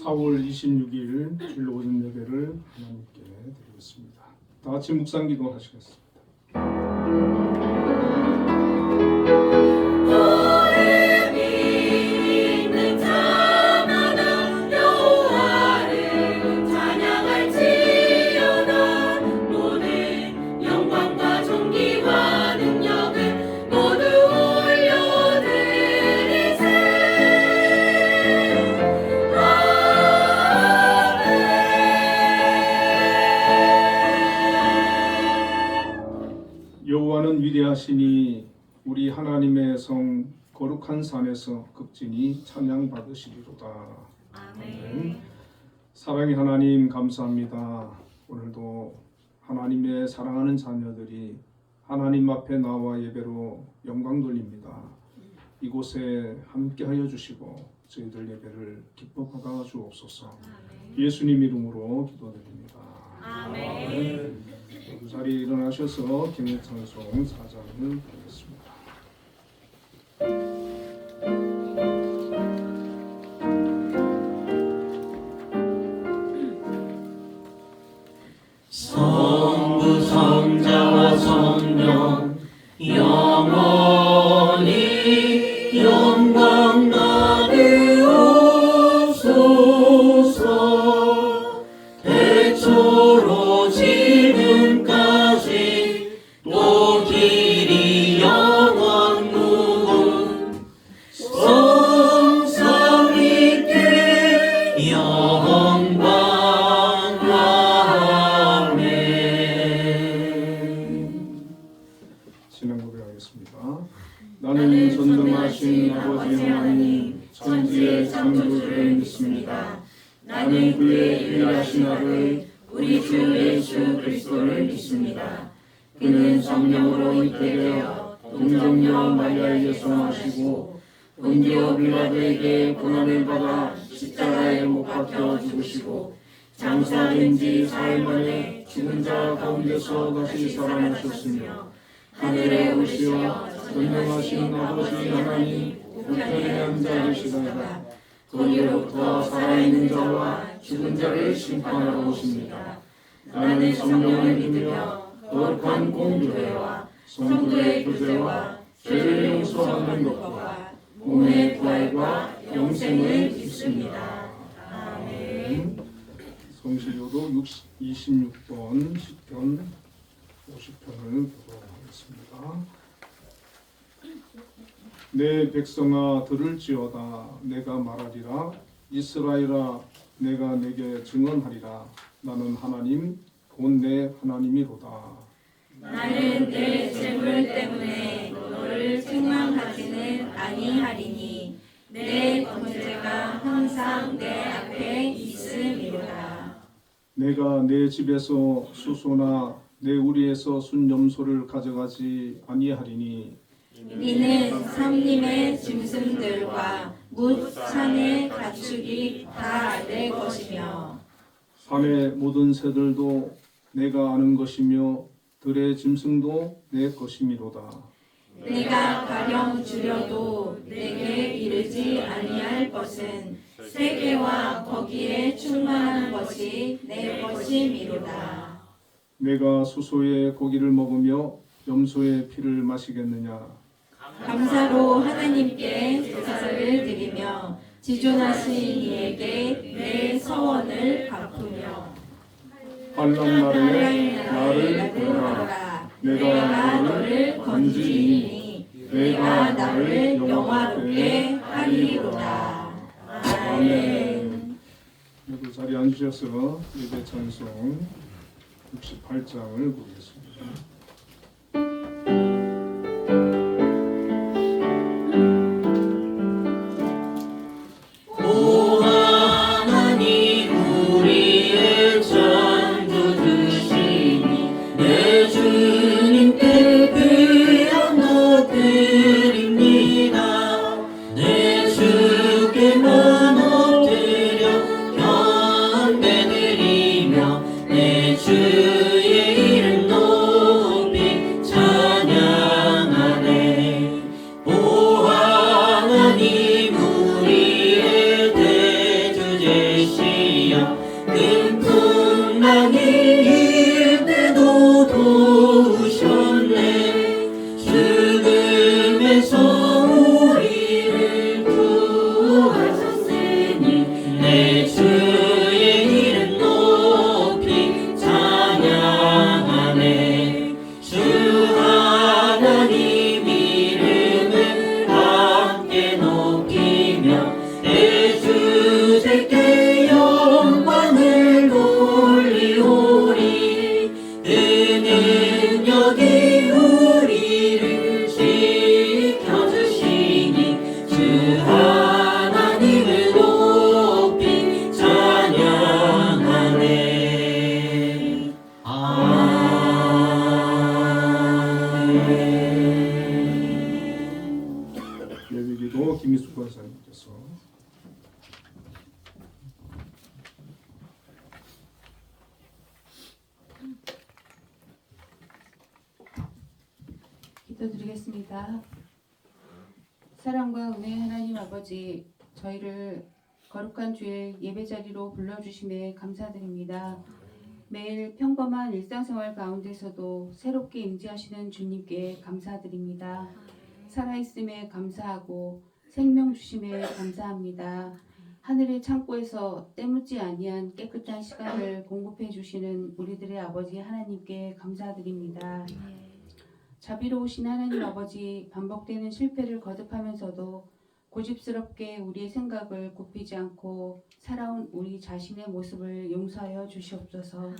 4월 26일 주일 오전 예배를 하나님께 드리겠습니다. 다 같이 묵상 기도하시겠습니다. 여호와는 위대하시니 우리 하나님의 성 거룩한 산에서 극진히 찬양 받으시리로다. 아멘. 사랑의 하나님 감사합니다. 오늘도 하나님의 사랑하는 자녀들이 하나님 앞에 나와 예배로 영광 돌립니다. 이곳에 함께하여 주시고 저희들 예배를 기뻐 받아 주옵소서. 아멘. 예수님 이름으로 기도드립니다. 아멘. 두 자리에 일어나셔서 김혜찬송 4장을 보겠습니다. 성부 성자와 성령 영원히 영광 받으옵소서. 태초로 지금까지 또 길이 영원 무궁 성삼위께 영광. 신앙 고백하겠습니다. 나는 전능하신 아버지 하나님 천지의 창조주를 믿습니다. 나는 그의 유일하신 아들 우리 주 예수 그리스도를 믿습니다. 그는 성령으로 잉태되어 동정녀 마리아에게서 나시고 본디오 빌라도에게 고난을 받아 십자가에 못 박혀 죽으시고 장사된 지 사흘 만에 죽은 자 가운데서 다시 살아나셨으며 하늘에 오시어 전능하신 아버지 하나님 우편에 앉아 계시다가 거기로부터 살아있는 자와 죽은 자를 심판하러 오십니다. 나는 성령을 믿으며 거룩한 공교회와 성도의 교제와 죄를 용서하는 것과 몸의 부활과 영생을 믿습니다. 아멘. 성시교도 26번 10편 50편을 교독하겠습니다. 내 백성아 들을지어다. 내가 말하리라. 이스라엘아 내가 내게 증언하리라. 나는 하나님 곧 내 하나님이로다. 나는 내 재물 때문에 너를 책망하지는 아니하리니 내 번제가 항상 내 앞에 있음이로다. 내가 내 집에서 수소나 내 우리에서 순염소를 가져가지 아니하리니 이는 삼림의 짐승들과 뭇 산의 가축이 다 내 것이며 산의 모든 새들도 내가 아는 것이며 들의 짐승도 내 것이미로다. 내가 가령 주려도 내게 이르지 아니할 것은 세계와 거기에 충만한 것이 내 것이미로다. 내가 수소의 고기를 먹으며 염소의 피를 마시겠느냐. 감사로 하나님께 제사를 드리며 지존하신 이에게 내 서원을 갚으며 환난 날에 나를 구하라. 내가 너를 건지리니 내가 나를 영화롭게 하리로다. 아멘. 모두 자리에 앉으셔서 예배 찬송 68장을 보겠습니다. 주의 이름 높 기도드리겠습니다. 사랑과 은혜 하나님 아버지, 저희를 거룩한 주일 예배 자리로 불러주심에 감사드립니다. 매일 평범한 일상생활 가운데서도 새롭게 임재하시는 주님께 감사드립니다. 살아있음에 감사하고 생명 주심에 감사합니다. 하늘의 창고에서 때묻지 아니한 깨끗한 시간을 공급해 주시는 우리들의 아버지 하나님께 감사드립니다. 자비로우신 하나님 아버지, 반복되는 실패를 거듭하면서도 고집스럽게 우리의 생각을 굽히지 않고 살아온 우리 자신의 모습을 용서하여 주시옵소서.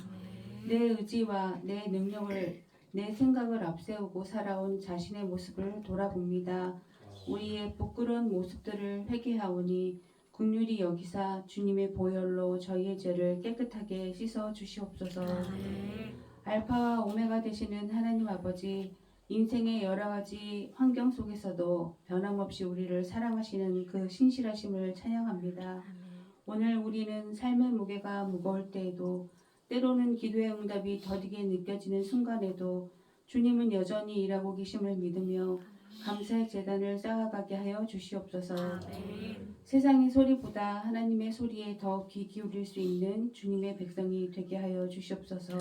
내 의지와 내 능력을, 내 생각을 앞세우고 살아온 자신의 모습을 돌아봅니다. 우리의 부끄러운 모습들을 회개하오니 긍휼히 여기사 주님의 보혈로 저희의 죄를 깨끗하게 씻어 주시옵소서. 알파와 오메가 되시는 하나님 아버지, 인생의 여러 가지 환경 속에서도 변함없이 우리를 사랑하시는 그 신실하심을 찬양합니다. 오늘 우리는 삶의 무게가 무거울 때에도, 때로는 기도의 응답이 더디게 느껴지는 순간에도 주님은 여전히 일하고 계심을 믿으며 감사의 제단을 쌓아가게 하여 주시옵소서. 세상의 소리보다 하나님의 소리에 더 귀 기울일 수 있는 주님의 백성이 되게 하여 주시옵소서.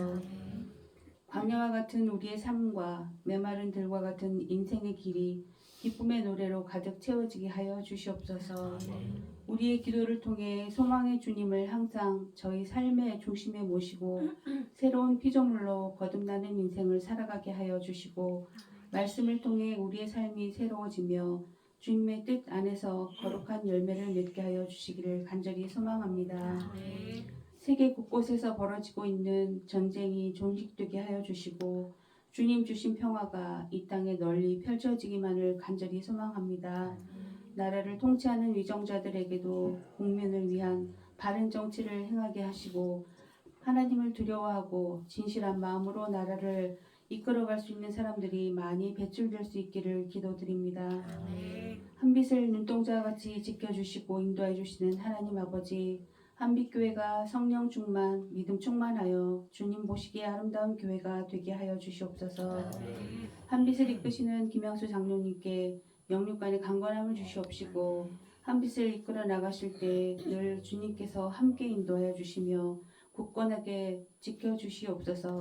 광야와 같은 우리의 삶과 메마른 들과 같은 인생의 길이 기쁨의 노래로 가득 채워지게 하여 주시옵소서. 우리의 기도를 통해 소망의 주님을 항상 저희 삶의 중심에 모시고 새로운 피조물로 거듭나는 인생을 살아가게 하여 주시고, 말씀을 통해 우리의 삶이 새로워지며 주님의 뜻 안에서 거룩한 열매를 맺게 하여 주시기를 간절히 소망합니다. 세계 곳곳에서 벌어지고 있는 전쟁이 종식되게 하여 주시고 주님 주신 평화가 이 땅에 널리 펼쳐지기만을 간절히 소망합니다. 나라를 통치하는 위정자들에게도 국민을 위한 바른 정치를 행하게 하시고 하나님을 두려워하고 진실한 마음으로 나라를 이끌어갈 수 있는 사람들이 많이 배출될 수 있기를 기도드립니다. 한빛을 눈동자같이 지켜주시고 인도해 주시는 하나님 아버지, 한빛교회가 성령 충만, 믿음 충만하여 주님 보시기에 아름다운 교회가 되게 하여 주시옵소서. 한빛을 이끄시는 김양수 장로님께 영육간의 강건함을 주시옵시고 한빛을 이끌어 나가실 때 늘 주님께서 함께 인도하여 주시며 굳건하게 지켜주시옵소서.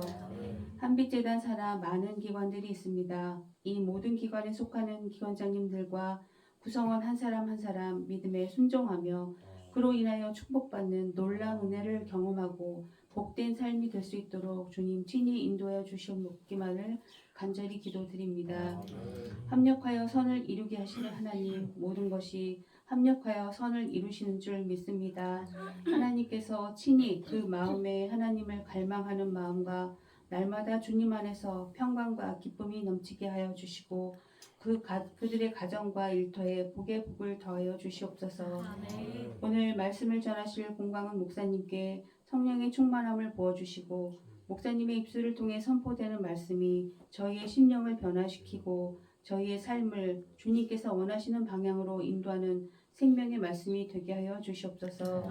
한빛재단 산하 많은 기관들이 있습니다. 이 모든 기관에 속하는 기관장님들과 구성원 한 사람 한 사람 믿음에 순종하며 그로 인하여 축복받는 놀라운 은혜를 경험하고 복된 삶이 될 수 있도록 주님 친히 인도하여 주시옵기만을 간절히 기도드립니다. 합력하여 선을 이루게 하시는 하나님, 모든 것이 합력하여 선을 이루시는 줄 믿습니다. 하나님께서 친히 그 마음에 하나님을 갈망하는 마음과 날마다 주님 안에서 평강과 기쁨이 넘치게 하여 주시고 그들의 가정과 일터에 복의 복을 더하여 주시옵소서. 오늘 말씀을 전하실 공강은 목사님께 성령의 충만함을 부어주시고 목사님의 입술을 통해 선포되는 말씀이 저희의 심령을 변화시키고 저희의 삶을 주님께서 원하시는 방향으로 인도하는 생명의 말씀이 되게 하여 주시옵소서.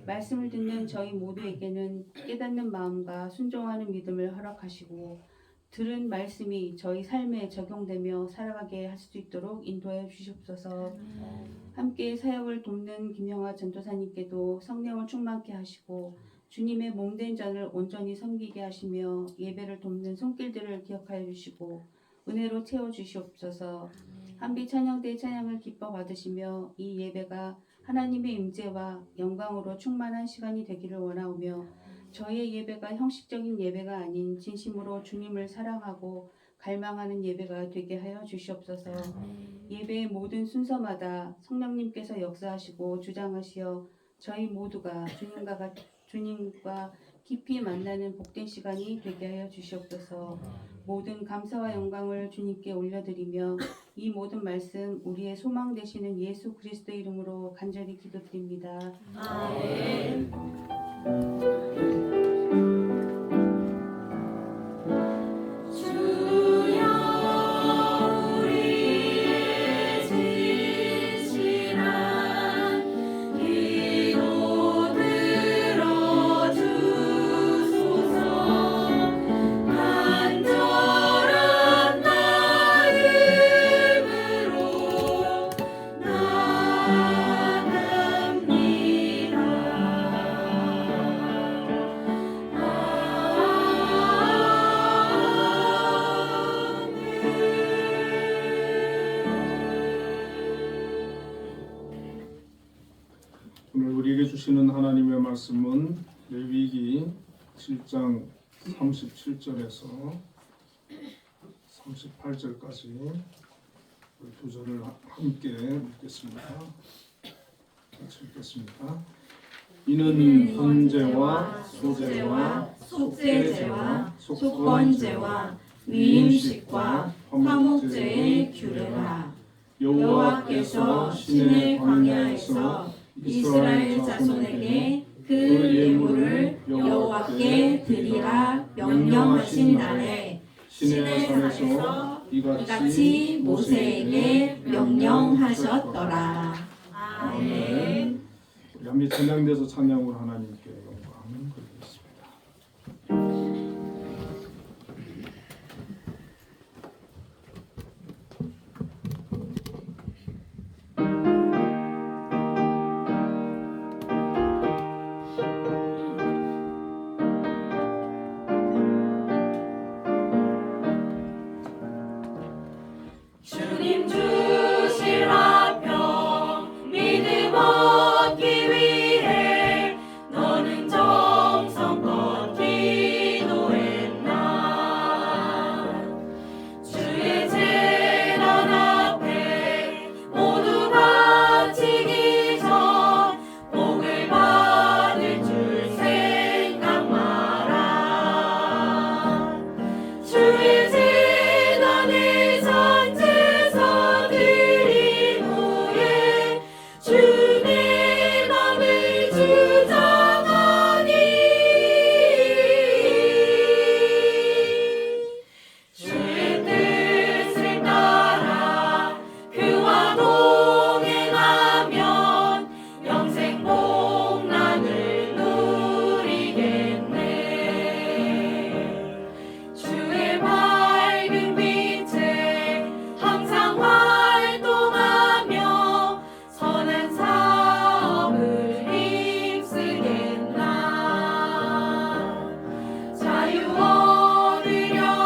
말씀을 듣는 저희 모두에게는 깨닫는 마음과 순종하는 믿음을 허락하시고 들은 말씀이 저희 삶에 적용되며 살아가게 할 수 있도록 인도하여 주시옵소서. 함께 사역을 돕는 김영화 전도사님께도 성령을 충만케 하시고 주님의 몸된 잔을 온전히 섬기게 하시며 예배를 돕는 손길들을 기억하여 주시고 은혜로 채워 주시옵소서. 한빛 찬양대의 찬양을 기뻐 받으시며 이 예배가 하나님의 임재와 영광으로 충만한 시간이 되기를 원하오며 저희의 예배가 형식적인 예배가 아닌 진심으로 주님을 사랑하고 갈망하는 예배가 되게 하여 주시옵소서. 예배의 모든 순서마다 성령님께서 역사하시고 주장하시어 저희 모두가 주님과 깊이 만나는 복된 시간이 되게 하여 주시옵소서. 모든 감사와 영광을 주님께 올려드리며 이 모든 말씀 우리의 소망 되시는 예수 그리스도의 이름으로 간절히 기도드립니다. 아멘. 간절한 나의 오늘 우리에게 주시는 하나님의 말씀은 레위기 7장 37절에서 38절까지 두 절을 함께 읽겠습니다. 같이 읽겠습니다. 이는 헌제와 소제와 속죄제와 속건제와 위임식과 화목제의 규례라. 여호와께서 시내 광야에서 이스라엘 자손에게 그 예물을 여호와께 드리라 명령하신 날에 시내 산에서 이같이 모세에게 명령하셨더라. 아멘. 우리 함께 찬양돼서 찬양으로 하나님께 영광 돌리겠습니다. 주님 주실 화평 믿음 얻기 위해 너는 정성껏 기도했나. 주의 재단 앞에 모두 바치기 전 복을 받을 줄 생각 마라. 주의 재단에 산제사 드린 후에 주의 맘을 주장하니 주의 뜻을 따라 그와 동행하면 영생 복락을 누리겠네. 주의 밝은 빛에 항상 활동하며 선한 사업을 힘쓰겠나. 자유 얻으려면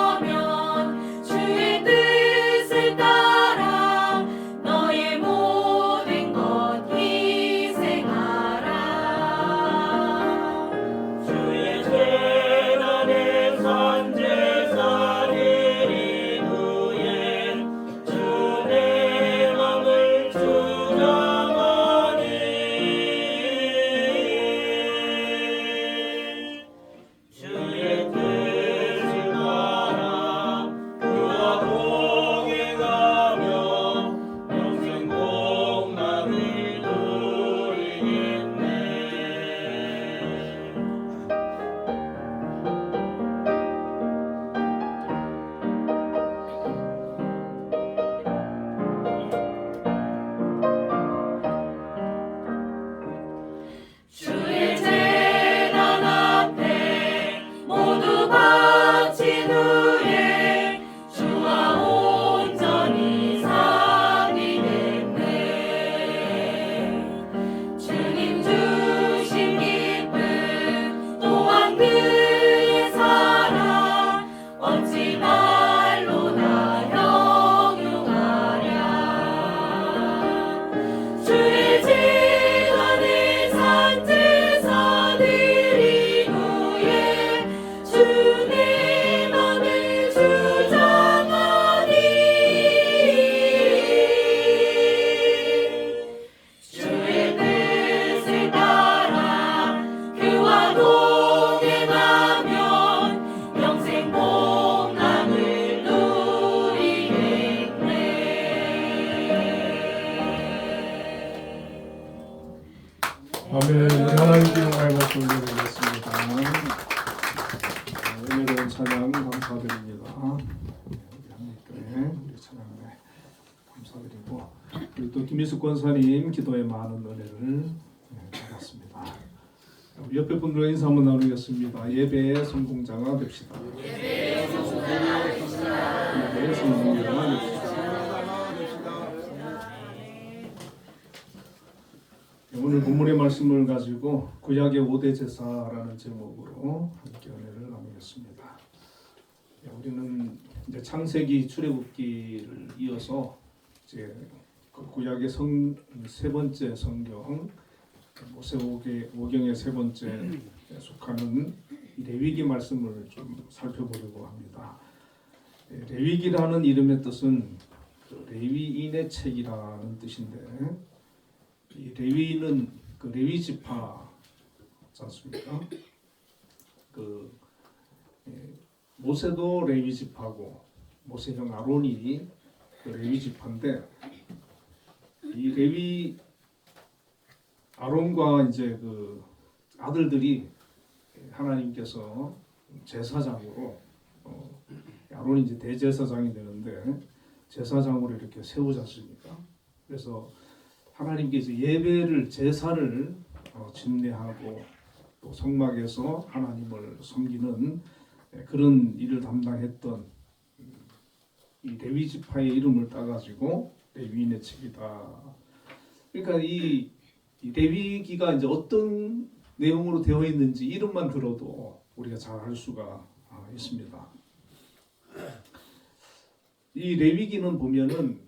주의 뜻을 따라 너의 모든 것 희생하라. 주의 재단에 산제사 드린 후에 주의 맘을 주장하니 주의 뜻을 따라 그와 동행하며 영생 복락을 누리겠네. 주의 재단 앞에 모두 바친 후에 주와 온전히 사귀겠네. 주님 주신 기쁨 또한 그의 사랑 어찌 말로 다 형용하랴. 주의 재단에 산제사 드린 후에 주의 맘을 주장하니 주의 뜻을 따라 그와 동행하면 영생 복락을 누리겠네. 아멘. 하나님께 영광을 돌려드리겠습니다. 은혜로운 찬양 감사드립니다. 우리 찬양에 감사드리고 우리 또 김희숙 권사님 기도에 많은 은혜를 받았습니다. 우리 옆에 분들과 인사 한번 나누겠습니다. 예배의 성공자가 됩시다. 예배의 성공자가 됩시다. 오늘 본문의 말씀을 가지고 구약의 5대 제사라는 제목으로 함께 은혜를 나누겠습니다. 우리는 이제 창세기 출애굽기를 이어서 이제 그 구약의 세 번째 성경 모세오경의 세 번째 속하는 이 레위기 말씀을 좀 살펴보려고 합니다. 레위기라는 이름의 뜻은 그 레위인의 책이라는 뜻인데, 이 레위인은 그 레위 지파지 않습니까? 모세도 레위 지파고 모세 형 아론이 그 레위 지파인데, 이 레위 아론과 이제 그 아들들이 하나님께서 제사장으로 아론이 이제 대제사장이 되는데 제사장으로 이렇게 세우지 않습니까? 그래서 하나님께서 예배를 제사를 집례하고 또 성막에서 하나님을 섬기는 그런 일을 담당했던 이 레위 지파의 이름을 따가지고 레위인의 책이다. 그러니까 이 레위기가 이제 어떤 내용으로 되어 있는지 이름만 들어도 우리가 잘 알 수가 있습니다. 이 레위기는 보면은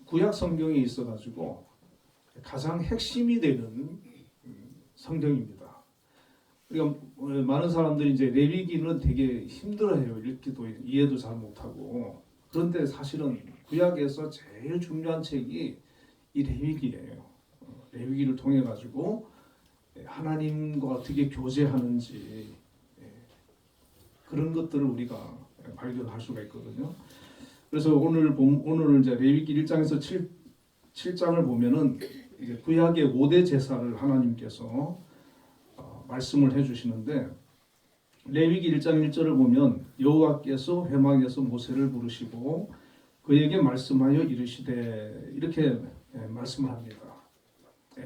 구약 성경에 있어가지고 가장 핵심이 되는 성경입니다. 그러니까 많은 사람들이 이제 레위기는 되게 힘들어해요. 읽기도 이해도 잘 못하고. 그런데 사실은 구약에서 제일 중요한 책이 이 레위기예요. 레위기를 통해 가지고 하나님과 어떻게 교제하는지 그런 것들을 우리가 발견할 수가 있거든요. 그래서 오늘 이제 레위기 1장에서 7장을 보면은 이제 구약의 5대 제사를 하나님께서 말씀을 해주시는데, 레위기 1장 1절을 보면 여호와께서 회막에서 모세를 부르시고 그에게 말씀하여 이르시되, 이렇게 말씀을 합니다.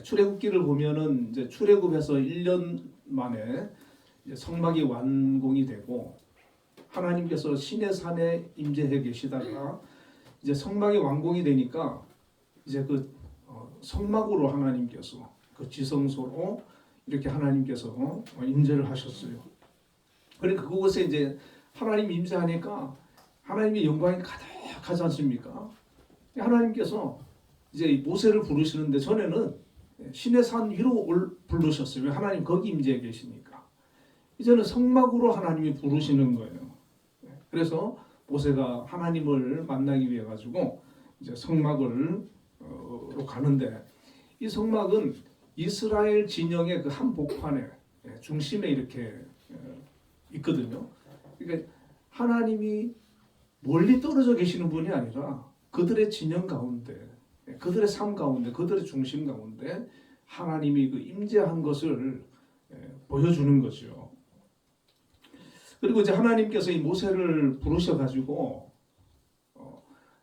출애굽기를 보면은 이제 출애굽해서 1년 만에 이제 성막이 완공이 되고 하나님께서 시내산에 임재해 계시다가 이제 성막이 완공이 되니까 이제 그 성막으로 하나님께서 그 지성소로 이렇게 하나님께서 임재를 하셨어요. 그러니까 그곳에 이제 하나님 임재하니까 하나님의 영광이 가득하지 않습니까? 하나님께서 이제 모세를 부르시는데 전에는 시내산 위로 부르셨어요. 하나님 거기 임재해 계시니까. 이제는 성막으로 하나님이 부르시는 거예요. 그래서 모세가 하나님을 만나기 위해 가지고 이제 성막으로 가는데, 이 성막은 이스라엘 진영의 그 한복판에 중심에 이렇게 있거든요. 그러니까 하나님이 멀리 떨어져 계시는 분이 아니라 그들의 진영 가운데, 그들의 삶 가운데, 그들의 중심 가운데 하나님이 그 임재한 것을 보여주는 거죠. 그리고 이제 하나님께서 이 모세를 부르셔가지고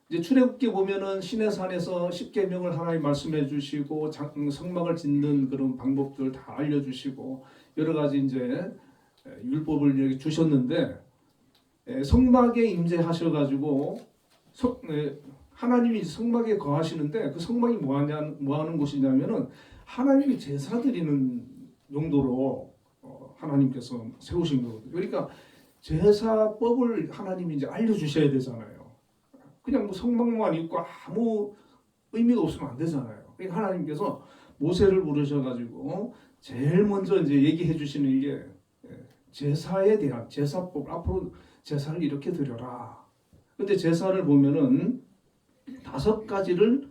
이제 출애굽기 보면은 시내산에서 십계명을 하나님 말씀해 주시고 성막을 짓는 그런 방법들 다 알려주시고 여러 가지 이제 율법을 이렇게 주셨는데, 성막에 임재하셔가지고 하나님이 성막에 거하시는데 그 성막이 뭐 하는 곳이냐면은 하나님이 제사 드리는 용도로 하나님께서 세우신 거거든요. 그러니까 제사법을 하나님이 이제 알려주셔야 되잖아요. 그냥 뭐 성막만 있고 아무 의미가 없으면 안 되잖아요. 그러니까 하나님께서 모세를 부르셔가지고 제일 먼저 이제 얘기해 주시는 게 제사에 대한 제사법, 앞으로 제사를 이렇게 드려라. 근데 제사를 보면은 5가지를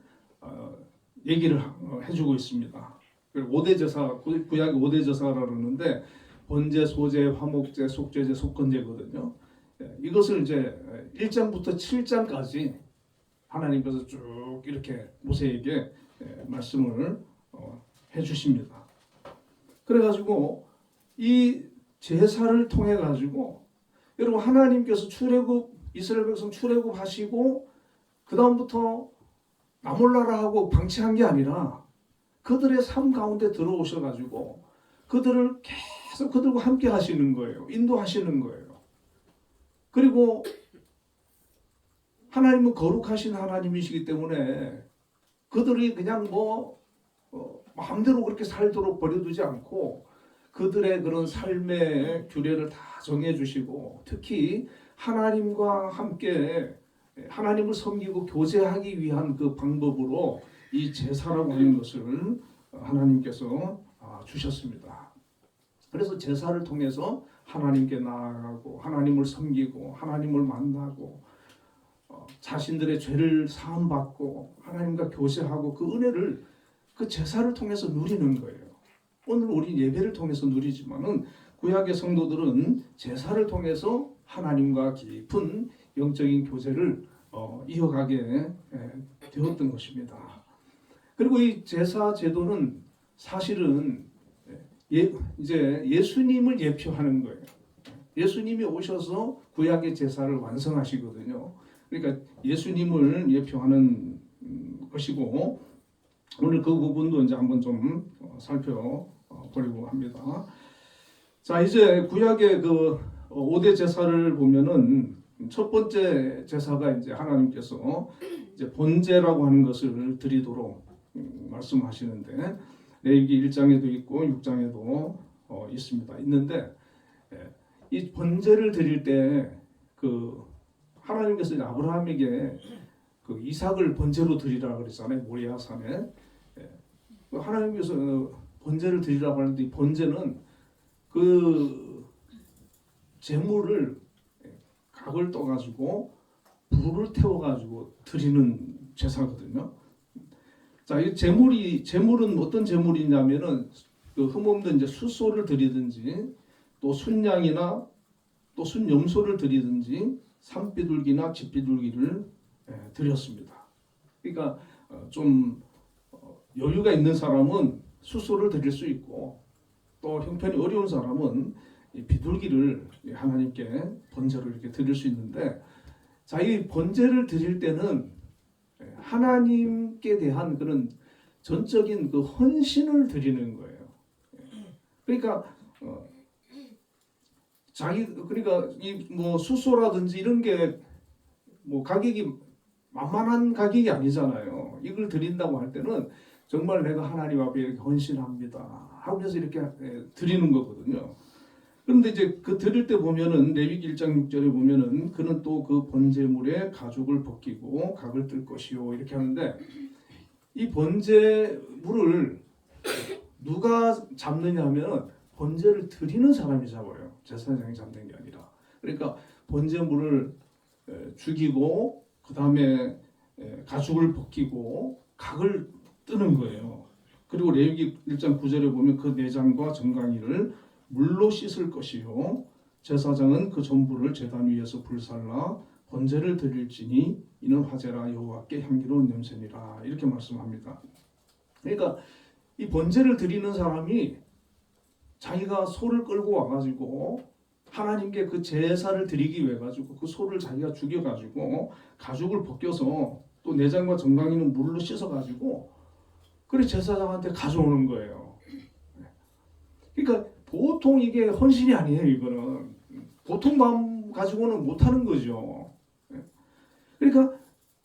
얘기를 해주고 있습니다. 5대 제사, 구약의 5대 제사라고 그러는데 번제, 소제, 화목제, 속죄제, 속건제거든요. 이것을 이제 1장부터 7장까지 하나님께서 쭉 이렇게 모세에게 말씀을 해주십니다. 그래가지고 이 제사를 통해 가지고 여러분, 하나님께서 이스라엘 백성 출애굽하시고 그 다음부터 나몰라라 하고 방치한 게 아니라 그들의 삶 가운데 들어오셔가지고 그들을 계속 그들과 함께 하시는 거예요. 인도하시는 거예요. 그리고 하나님은 거룩하신 하나님이시기 때문에 그들이 그냥 마음대로 그렇게 살도록 버려두지 않고 그들의 그런 삶의 규례를 다 정해주시고, 특히 하나님과 함께 하나님을 섬기고 교제하기 위한 그 방법으로 이 제사라고 하는 것을 하나님께서 주셨습니다. 그래서 제사를 통해서 하나님께 나아가고 하나님을 섬기고 하나님을 만나고 자신들의 죄를 사함받고 하나님과 교제하고 그 은혜를 그 제사를 통해서 누리는 거예요. 오늘 우리 예배를 통해서 누리지만은 구약의 성도들은 제사를 통해서 하나님과 깊은 영적인 교제를 이어가게 되었던 것입니다. 그리고 이 제사 제도는 사실은 이제 예수님을 예표하는 거예요. 예수님이 오셔서 구약의 제사를 완성하시거든요. 그러니까 예수님을 예표하는 것이고 오늘 그 부분도 이제 한번 좀 살펴보려고 합니다. 자, 이제 구약의 그 5대 제사를 보면은 첫 번째 제사가 이제 하나님께서 이제 번제라고 하는 것을 드리도록 말씀하시는데 레위기 1장에도 있고 6장에도 있는데 이 번제를 드릴 때 그 하나님께서 아브라함에게 그 이삭을 번제로 드리라 그랬잖아요. 모리아 산에 하나님께서 번제를 드리라고 하는데 이 번제는 그 제물을 각을 떠가지고 불을 태워가지고 드리는 제사거든요. 자, 이 제물은 어떤 제물이냐면은 그 흠없는 이제 숫소를 드리든지 또 순양이나 또 순염소를 드리든지 산비둘기나 쥐비둘기를 드렸습니다. 그러니까 좀 여유가 있는 사람은 숫소를 드릴 수 있고 또 형편이 어려운 사람은 이 비둘기를 하나님께 번제로 이렇게 드릴 수 있는데 자, 이 번제를 드릴 때는 하나님께 대한 그런 전적인 그 헌신을 드리는 거예요. 그러니까 그러니까 이 뭐 숫소라든지 이런 게 뭐 가격이 만만한 가격이 아니잖아요. 이걸 드린다고 할 때는 정말 내가 하나님 앞에 이렇게 헌신합니다 하면서 이렇게 드리는 거거든요. 그런데 이제 그 드릴 때 보면은 레위기 1장 6절에 보면은 그는 또 그 번제물에 가죽을 벗기고 각을 뜰 것이요 이렇게 하는데 이 번제물을 누가 잡느냐 하면 번제를 드리는 사람이 잡아요. 제사장이 잡는 게 아니라. 그러니까 번제물을 죽이고 그 다음에 가죽을 벗기고 각을 뜨는 거예요. 그리고 레위기 1장 9절에 보면 그 내장과 정강이를 물로 씻을 것이요 제사장은 그 전부를 제단 위에서 불살라 번제를 드릴지니 이는 화제라 여호와께 향기로운 냄새니라 이렇게 말씀합니다. 그러니까 이 번제를 드리는 사람이 자기가 소를 끌고 와가지고 하나님께 그 제사를 드리기 위해 가지고 그 소를 자기가 죽여가지고 가죽을 벗겨서 또 내장과 정강이는 물로 씻어가지고 그래 제사장한테 가져오는 거예요. 그러니까 보통 이게 헌신이 아니에요. 이거는 보통 마음 가지고는 못하는 거죠. 그러니까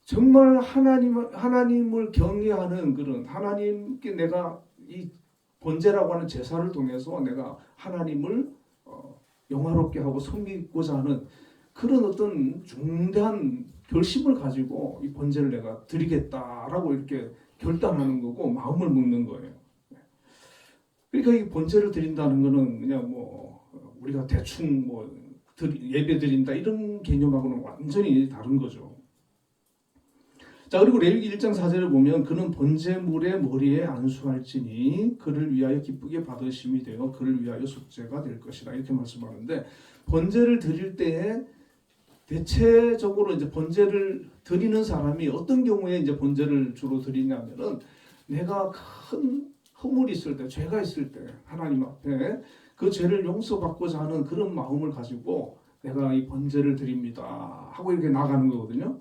정말 하나님을 경외하는 그런 하나님께 내가 이 번제라고 하는 제사를 통해서 내가 하나님을 영화롭게 하고 섬기고자 하는 그런 어떤 중대한 결심을 가지고 이 번제를 내가 드리겠다라고 이렇게 결단하는 거고 마음을 먹는 거예요. 그러니까 이 번제를 드린다는 거는 그냥 뭐 우리가 대충 뭐 예배 드린다 이런 개념하고는 완전히 다른 거죠. 자, 그리고 레위기 1장 4절을 보면 그는 번제물의 머리에 안수할지니 그를 위하여 기쁘게 받으심이 되어 그를 위하여 속죄가 될 것이라 이렇게 말씀하는데 번제를 드릴 때에 대체적으로 이제 번제를 드리는 사람이 어떤 경우에 이제 번제를 주로 드리냐면은 내가 큰 허물이 있을 때, 죄가 있을 때 하나님 앞에 그 죄를 용서받고자 하는 그런 마음을 가지고 내가 이 번제를 드립니다 하고 이렇게 나가는 거거든요.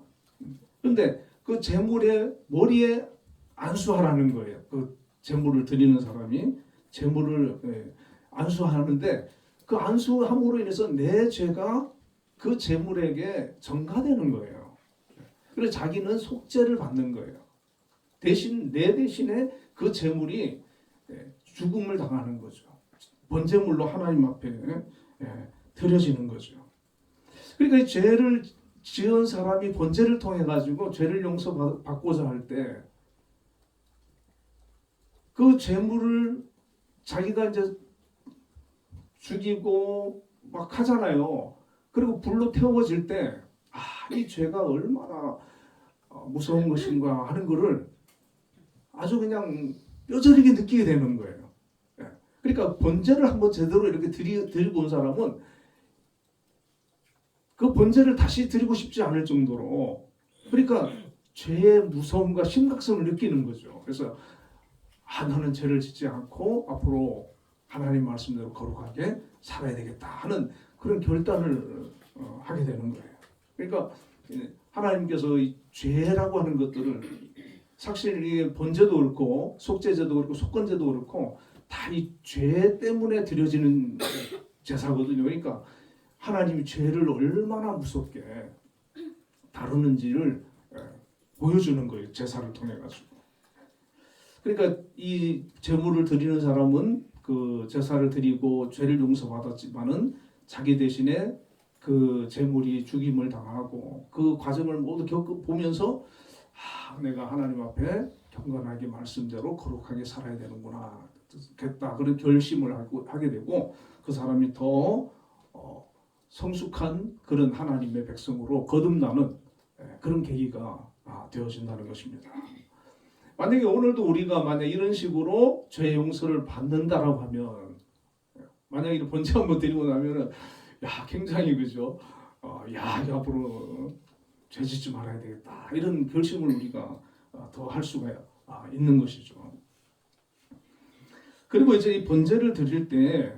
그런데 그 제물의 머리에 안수하라는 거예요. 그 제물을 드리는 사람이 제물을 안수하는데 그 안수함으로 인해서 내 죄가 그 제물에게 전가되는 거예요. 그래서 자기는 속죄를 받는 거예요. 내 대신에 그 제물이 죽음을 당하는 거죠. 번제물로 하나님 앞에 드려지는 거죠. 그러니까 이 죄를 지은 사람이 번제를 통해 가지고 죄를 용서받고자 할 때 그 재물을 자기가 이제 죽이고 막 하잖아요. 그리고 불로 태워질 때, 이 죄가 얼마나 무서운 것인가 하는 거를 아주 그냥 뼈저리게 느끼게 되는 거예요. 그러니까 번제를 한번 제대로 이렇게 드리고 온 사람은 그 번제를 다시 드리고 싶지 않을 정도로, 그러니까 죄의 무서움과 심각성을 느끼는 거죠. 그래서 나는 죄를 짓지 않고 앞으로 하나님 말씀대로 거룩하게 살아야 되겠다 하는 그런 결단을 하게 되는 거예요. 그러니까 하나님께서 이 죄라고 하는 것들을 사실 이 번제도 그렇고 속죄제도 그렇고 속건제도 그렇고 다 이 죄 때문에 드려지는 제사거든요. 그러니까 하나님이 죄를 얼마나 무섭게 다루는지를 보여주는 거예요. 제사를 통해 가지고. 그러니까 이 제물을 드리는 사람은 그 제사를 드리고 죄를 용서받았지만은 자기 대신에 그 제물이 죽임을 당하고 그 과정을 모두 겪어보면서 내가 하나님 앞에 경건하게 말씀대로 거룩하게 살아야 되는구나 겠다 그런 결심을 하게 되고 그 사람이 더 성숙한 그런 하나님의 백성으로 거듭나는 그런 계기가 되어진다는 것입니다. 만약에 오늘도 우리가 만약 이런 식으로 죄 용서를 받는다라고 하면, 만약에 이런 번제 한번 드리고 나면은 굉장히 그죠? 앞으로 죄 짓지 말아야 되겠다 이런 결심을 우리가 더 할 수가 있는 것이죠. 그리고 이제 이 번제를 드릴 때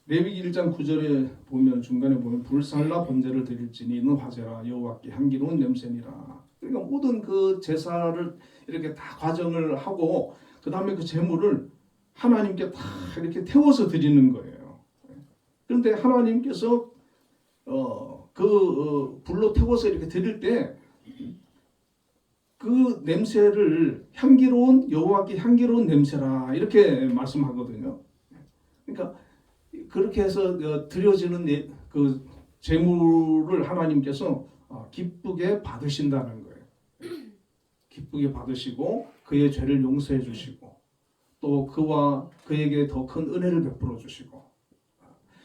레위기 1장 9절에 보면 중간에 보면 불살라 번제를 드릴지니 이는 화제라 여호와께 향기로운 냄새니라. 그러니까 모든 그 제사를 이렇게 다 과정을 하고 그 다음에 그 제물을 하나님께 다 이렇게 태워서 드리는 거예요. 그런데 하나님께서 불로 태워서 이렇게 드릴 때 그 냄새를 향기로운 여호와께 향기로운 냄새라 이렇게 말씀하거든요. 그러니까 그렇게 해서 드려지는 그 제물을 하나님께서 기쁘게 받으신다는 거예요. 기쁘게 받으시고 그의 죄를 용서해 주시고 또 그와 그에게 더 큰 은혜를 베풀어 주시고,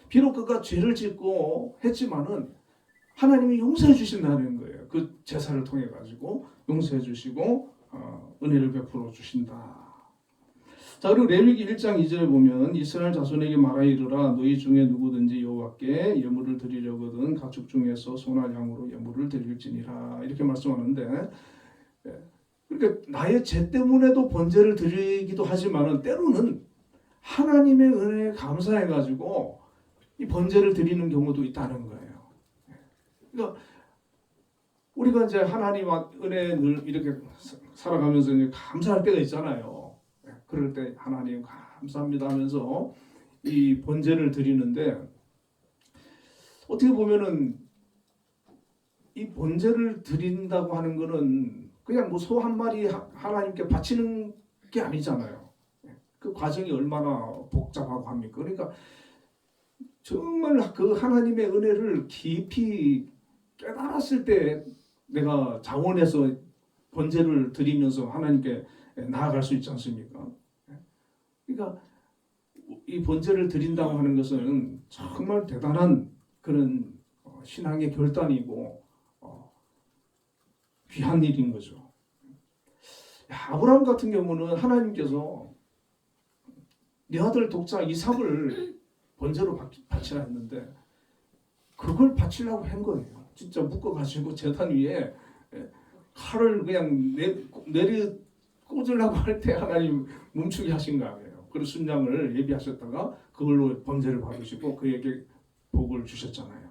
비록 그가 죄를 짓고 했지만은 하나님이 용서해 주신다는 거예요. 그 제사를 통해 가지고 용서해 주시고 은혜를 베풀어 주신다. 자, 그리고 레위기 1장 2절에 보면 이스라엘 자손에게 말하여 이르라 너희 중에 누구든지 여호와께 예물을 드리려거든 가축 중에서 소나 양으로 예물을 드릴지니라 이렇게 말씀하는데, 그러니까 나의 죄 때문에도 번제를 드리기도 하지만은 때로는 하나님의 은혜에 감사해 가지고 이 번제를 드리는 경우도 있다는 거예요. 그러니까 우리가 이제 하나님 은혜에 늘 이렇게 살아가면서 이제 감사할 때가 있잖아요. 그럴 때 하나님 감사합니다 하면서 이 번제를 드리는데, 어떻게 보면은 이 번제를 드린다고 하는 거는 그냥 뭐 소 한 마리 하나님께 바치는 게 아니잖아요. 그 과정이 얼마나 복잡하고 합니까? 그러니까 정말 그 하나님의 은혜를 깊이 깨달았을 때 내가 자원해서 번제를 드리면서 하나님께 나아갈 수 있지 않습니까? 그러니까 이 번제를 드린다고 하는 것은 정말 대단한 그런 신앙의 결단이고 귀한 일인 거죠. 아브라함 같은 경우는 하나님께서 네 아들 독자 이삭을 번제로 바치라 했는데 그걸 바치려고 한 거예요. 진짜 묶어가지고 제단 위에 칼을 그냥 내리 꽂으려고 할 때 하나님 멈추게 하신 거예요. 그리고 순양을 예비하셨다가 그걸로 번제를 받으시고 그에게 복을 주셨잖아요.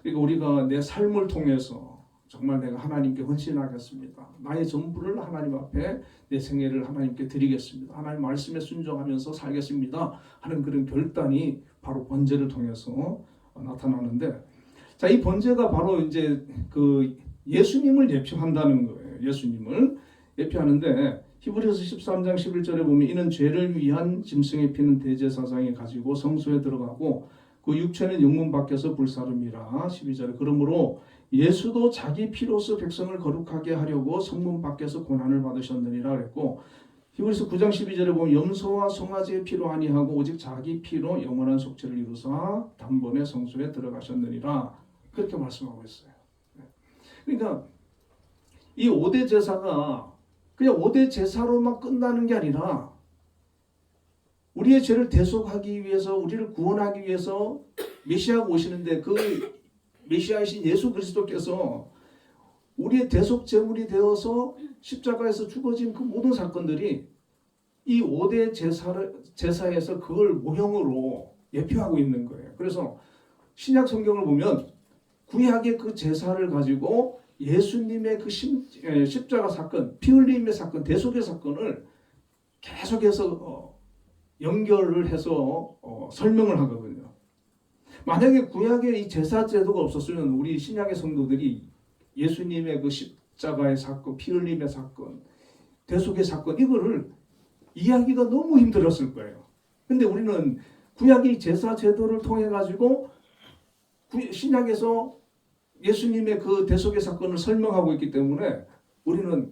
그러니까 우리가 내 삶을 통해서 정말 내가 하나님께 헌신하겠습니다. 나의 전부를 하나님 앞에 내 생애를 하나님께 드리겠습니다. 하나님 말씀에 순종하면서 살겠습니다 하는 그런 결단이 바로 번제를 통해서 나타나는데, 자, 이 번제가 바로 이제 그 예수님을 예표한다는 거예요. 예수님을 예표하는데 히브리서 13장 11절에 보면 이는 죄를 위한 짐승의 피는 대제사장이 가지고 성소에 들어가고 그 육체는 영문 밖에서 불사름이라. 12절에 그러므로 예수도 자기 피로서 백성을 거룩하게 하려고 성문 밖에서 고난을 받으셨느니라 그랬고, 히브리서 9장 12절에 보면 염소와 송아지의 피로 아니하고 오직 자기 피로 영원한 속죄를 이루사 단번에 성소에 들어가셨느니라 그렇게 말씀하고 있어요. 그러니까 이 5대 제사가 그냥 5대 제사로만 끝나는 게 아니라 우리의 죄를 대속하기 위해서 우리를 구원하기 위해서 메시아가 오시는데 그 메시아이신 예수 그리스도께서 우리의 대속 제물이 되어서 십자가에서 죽어진 그 모든 사건들이 이 5대 제사에서 그걸 모형으로 예표하고 있는 거예요. 그래서 신약 성경을 보면 구약의 그 제사를 가지고 예수님의 그 십자가 사건, 피 흘림의 사건, 대속의 사건을 계속해서 연결을 해서 설명을 하거든요. 만약에 구약에 이 제사 제도가 없었으면 우리 신약의 성도들이 예수님의 그 십자가의 사건, 피 흘림의 사건, 대속의 사건 이거를 이해하기가 너무 힘들었을 거예요. 근데 우리는 구약의 제사 제도를 통해 가지고 신약에서 예수님의 그 대속의 사건을 설명하고 있기 때문에 우리는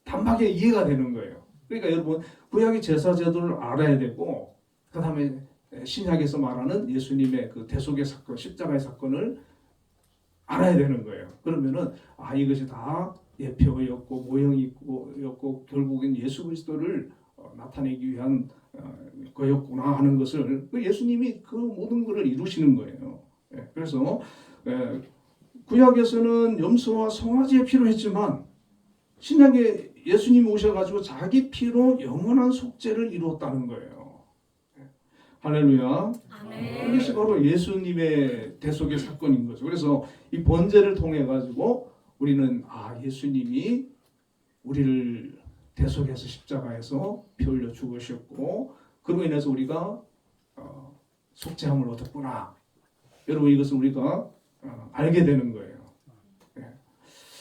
단박에 이해가 되는 거예요. 그러니까 여러분 구약의 제사 제도를 알아야 되고 그 다음에 신약에서 말하는 예수님의 그 대속의 사건, 십자가의 사건을 알아야 되는 거예요. 그러면은 이것이 다 예표였고 모형이었고 결국엔 예수 그리스도를 나타내기 위한 거였구나 하는 것을 예수님이 그 모든 것을 이루시는 거예요. 그래서 구약에서는 염소와 송아지의 피로 했지만 신약에 예수님이 오셔가지고 자기 피로 영원한 속죄를 이루었다는 거예요. 할렐루야. 아멘. 이것이 바로 예수님의 대속의 사건인 거죠. 그래서 이 번제를 통해 가지고 우리는 예수님이 우리를 대속해서 십자가에서 피 흘려 죽으셨고 그로 인해서 우리가 속죄함을 얻었구나. 여러분 이것을 우리가 알게 되는 거예요.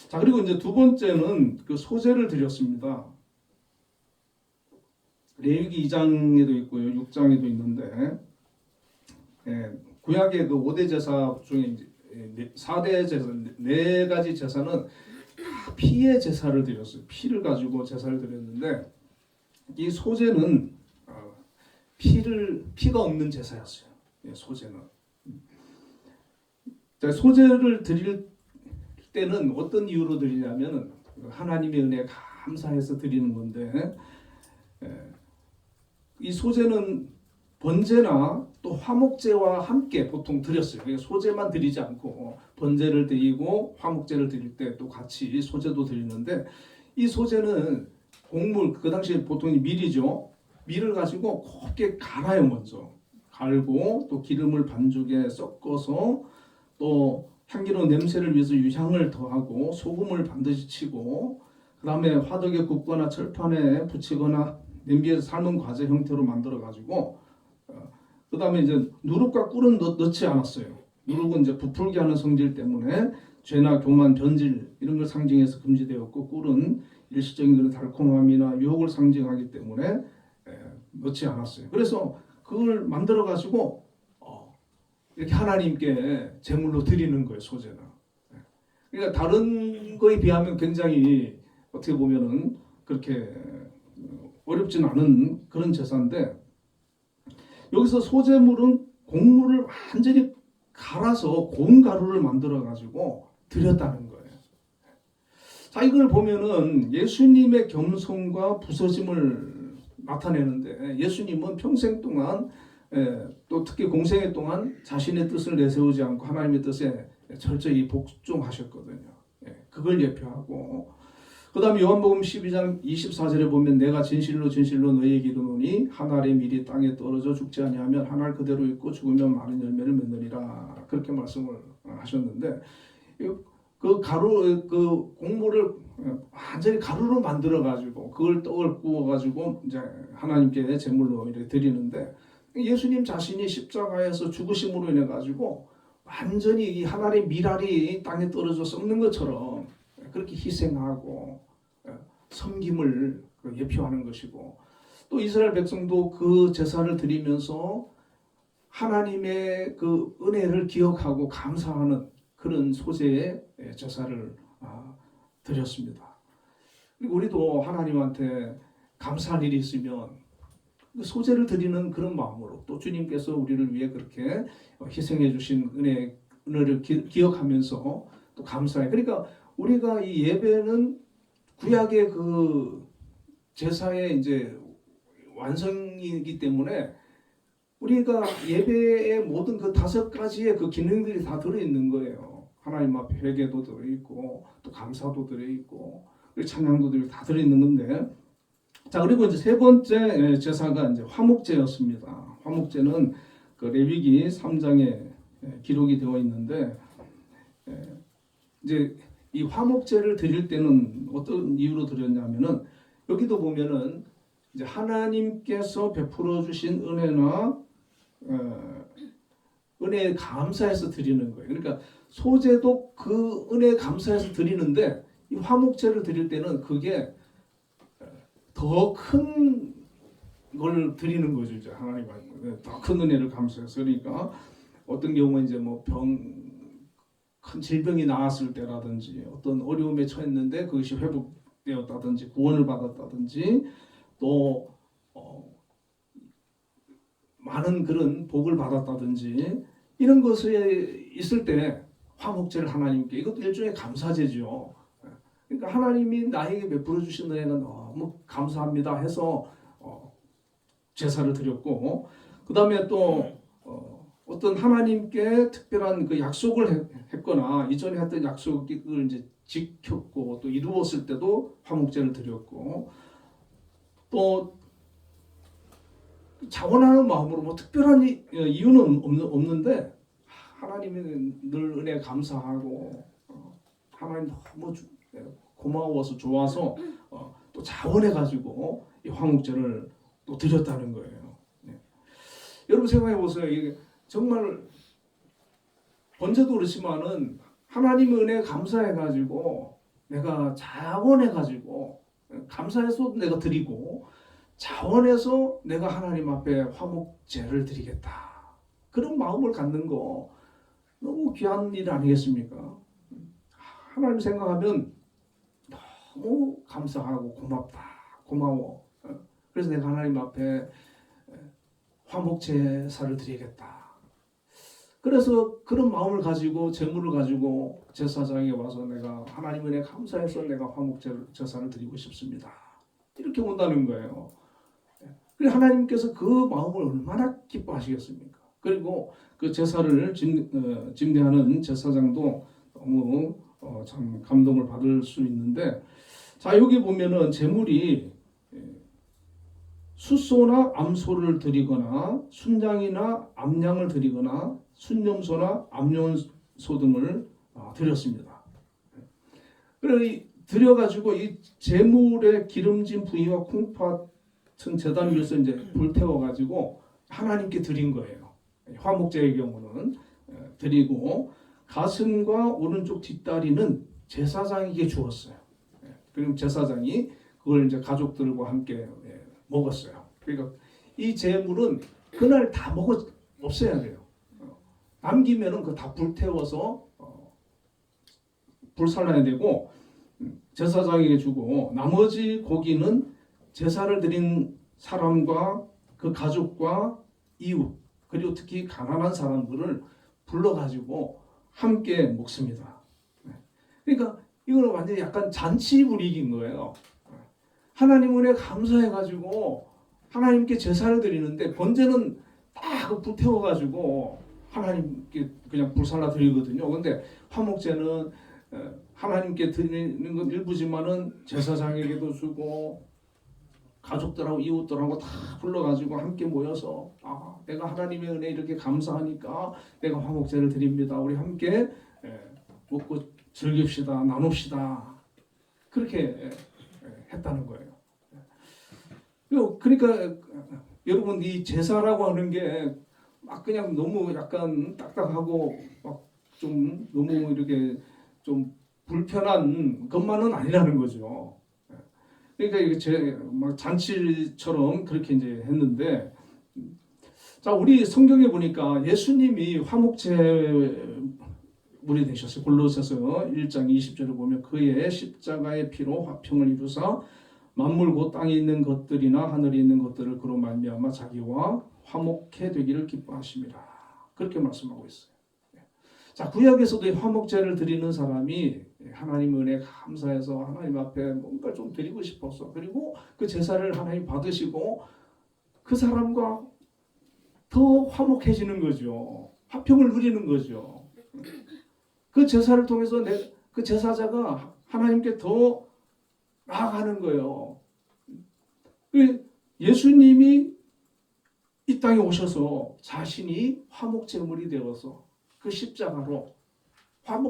자 그리고 이제 두 번째는 그 소제를 드렸습니다. 레위기 2장에도 있고요, 6장에도 있는데 구약의 그 5대 제사 중에 4대 제사, 4가지 제사는 피의 제사를 드렸어요. 피를 가지고 제사를 드렸는데 이 소제는 피가 없는 제사였어요. 소제는. 자, 소제를 드릴 때는 어떤 이유로 드리냐면 하나님의 은혜에 감사해서 드리는 건데 이 소제는 번제나 또 화목제와 함께 보통 드렸어요. 소제만 드리지 않고 번제를 드리고 화목제를 드릴 때 또 같이 소제도 드리는데 이 소제는 곡물 그 당시에 보통 밀이죠. 밀을 가지고 곱게 갈아요. 먼저 갈고 또 기름을 반죽에 섞어서 또 향기로운 냄새를 위해서 유향을 더하고 소금을 반드시 치고 그 다음에 화덕에 굽거나 철판에 붙이거나 냄비에서 삶은 과자 형태로 만들어 가지고 그 다음에 이제 누룩과 꿀은 넣지 않았어요. 누룩은 이제 부풀게 하는 성질 때문에 죄나 교만, 변질 이런 걸 상징해서 금지되었고 꿀은 일시적인 그런 달콤함이나 유혹을 상징하기 때문에 넣지 않았어요. 그래서 그걸 만들어 가지고 이렇게 하나님께 제물로 드리는 거예요. 소제는. 그러니까 다른 거에 비하면 굉장히 어떻게 보면은 그렇게 어렵진 않은 그런 제사인데 여기서 소제물은 곡물을 완전히 갈아서 고운 가루를 만들어 가지고 드렸다는 거예요. 자, 이걸 보면은 예수님의 겸손과 부서짐을 나타내는데 예수님은 평생 동안 또 특히 공생애 동안 자신의 뜻을 내세우지 않고 하나님의 뜻에 철저히 복종하셨거든요. 그걸 예표하고 그 다음에 요한복음 12장 24절에 보면 내가 진실로 진실로 너희에게 이르노니 한 알의 밀이 땅에 떨어져 죽지 아니하면 한 알 그대로 있고 죽으면 많은 열매를 맺느니라 그렇게 말씀을 하셨는데 그 가루 그 곡물을 완전히 가루로 만들어 가지고 그걸 떡을 구워 가지고 이제 하나님께 제물로 이렇게 드리는데 예수님 자신이 십자가에서 죽으심으로 인해 가지고 완전히 이 한 알의 밀알이 땅에 떨어져 썩는 것처럼 그렇게 희생하고 섬김을 예표하는 것이고 또 이스라엘 백성도 그 제사를 드리면서 하나님의 그 은혜를 기억하고 감사하는 그런 소제의 제사를 드렸습니다. 그리고 우리도 하나님한테 감사할 일이 있으면 소재를 드리는 그런 마음으로 또 주님께서 우리를 위해 그렇게 희생해 주신 은혜를 기억하면서 또 감사해. 그러니까 우리가 이 예배는 구약의 그 제사의 이제 완성이기 때문에 우리가 예배의 모든 그 5가지의 그 기능들이 다 들어있는 거예요. 하나님 앞에 회개도 들어있고 또 감사도 들어있고 찬양도 다 들어있는 건데, 자 그리고 이제 세 번째 제사가 이제 화목제였습니다. 화목제는 그 레위기 3장에 기록이 되어 있는데, 이제 이 화목제를 드릴 때는 어떤 이유로 드렸냐면은 여기도 보면은 이제 하나님께서 베풀어 주신 은혜나 은혜에 감사해서 드리는 거예요. 그러니까 소제도 그 은혜에 감사해서 드리는데 이 화목제를 드릴 때는 그게 더 큰 걸 드리는 거죠. 이제 하나님한테 더 큰 은혜를 감사해서. 그러니까 어떤 경우에 이제 뭐 큰 질병이 나았을 때라든지 어떤 어려움에 처했는데 그것이 회복되었다든지 구원을 받았다든지 또 많은 그런 복을 받았다든지 이런 것에 있을 때 화목제를 하나님께, 이것도 일종의 감사제죠. 그러니까 하나님이 나에게 베풀어 주신 은혜가 너무 감사합니다 해서 제사를 드렸고, 그 다음에 또 어떤 하나님께 특별한 그 약속을 했거나 이전에 했던 약속을 이제 지켰고 또 이루었을 때도 화목제를 드렸고, 또 자원하는 마음으로 뭐 특별한 이유는 없는데 하나님이 늘 은혜 감사하고 하나님 너무 고마워서 좋아서 또 자원해 가지고 이 화목제를 또 드렸다는 거예요. 네. 여러분 생각해 보세요. 이게 정말 번제도 그렇지만은 하나님의 은혜 감사해 가지고 내가 자원해 가지고 감사해서 내가 드리고 자원해서 내가 하나님 앞에 화목제를 드리겠다. 그런 마음을 갖는 거 너무 귀한 일 아니겠습니까? 하나님 생각하면 너무 감사하고 고맙다. 고마워. 그래서 내가 하나님 앞에 화목제사를 드리겠다. 그래서 그런 마음을 가지고 제물을 가지고 제사장에 와서 내가 하나님 은혜 감사해서 내가 화목제사를 드리고 싶습니다. 이렇게 온다는 거예요. 그리고 하나님께서 그 마음을 얼마나 기뻐하시겠습니까? 그리고 그 제사를 집례하는 제사장도 너무 참 감동을 받을 수 있는데, 자 여기 보면은 제물이 숫소나 암소를 드리거나 순양이나 암양을 드리거나 순염소나 암염소 등을 드렸습니다. 그래서 드려가지고 이 제물의 기름진 부위와 콩팥 같은 제단 위에서 이제 불태워가지고 하나님께 드린 거예요. 화목제의 경우는 드리고, 가슴과 오른쪽 뒷다리는 제사장에게 주었어요. 그리고 제사장이 그걸 이제 가족들과 함께 먹었어요. 그러니까 이 제물은 그날 다 없애야 돼요. 남기면은 그 다 불태워서 불살라야 되고 제사장에게 주고, 나머지 고기는 제사를 드린 사람과 그 가족과 이웃 그리고 특히 가난한 사람들을 불러가지고 함께 먹습니다. 그러니까 이거는 완전히 약간 잔치 분위기인 거예요. 하나님 은혜 감사해가지고 하나님께 제사를 드리는데 번제는 딱 불태워가지고 하나님께 그냥 불살라 드리거든요. 근데 화목제는 하나님께 드리는 건 일부지만은 제사장에게도 주고 가족들하고 이웃들하고 다 불러가지고 함께 모여서 내가 하나님의 은혜 이렇게 감사하니까 내가 화목제를 드립니다. 우리 함께 먹고 즐깁시다. 나눕시다. 그렇게 했다는 거예요. 그러니까 여러분 이 제사라고 하는 게 막 그냥 너무 약간 딱딱하고 막 좀 너무 이렇게 좀 불편한 것만은 아니라는 거죠. 그러니까 이게 막 잔치처럼 그렇게 이제 했는데, 자 우리 성경에 보니까 예수님이 화목제 물이 되셨어요. 골로새서 1장 20절에 보면 그의 십자가의 피로 화평을 이루사 만물 곧 땅에 있는 것들이나 하늘에 있는 것들을 그로 말미암아 자기와 화목해 되기를 기뻐하심이라. 그렇게 말씀하고 있어요. 자, 구약에서도 이 화목제를 드리는 사람이 하나님 은혜 감사해서 하나님 앞에 뭔가 좀 드리고 싶어서 그리고 그 제사를 하나님 받으시고 그 사람과 더 화목해지는 거죠. 화평을 누리는 거죠. 그 제사를 통해서 그 제사자가 하나님께 더 나아가는 거예요. 예수님이 이 땅에 오셔서 자신이 화목제물이 되어서 그 십자가로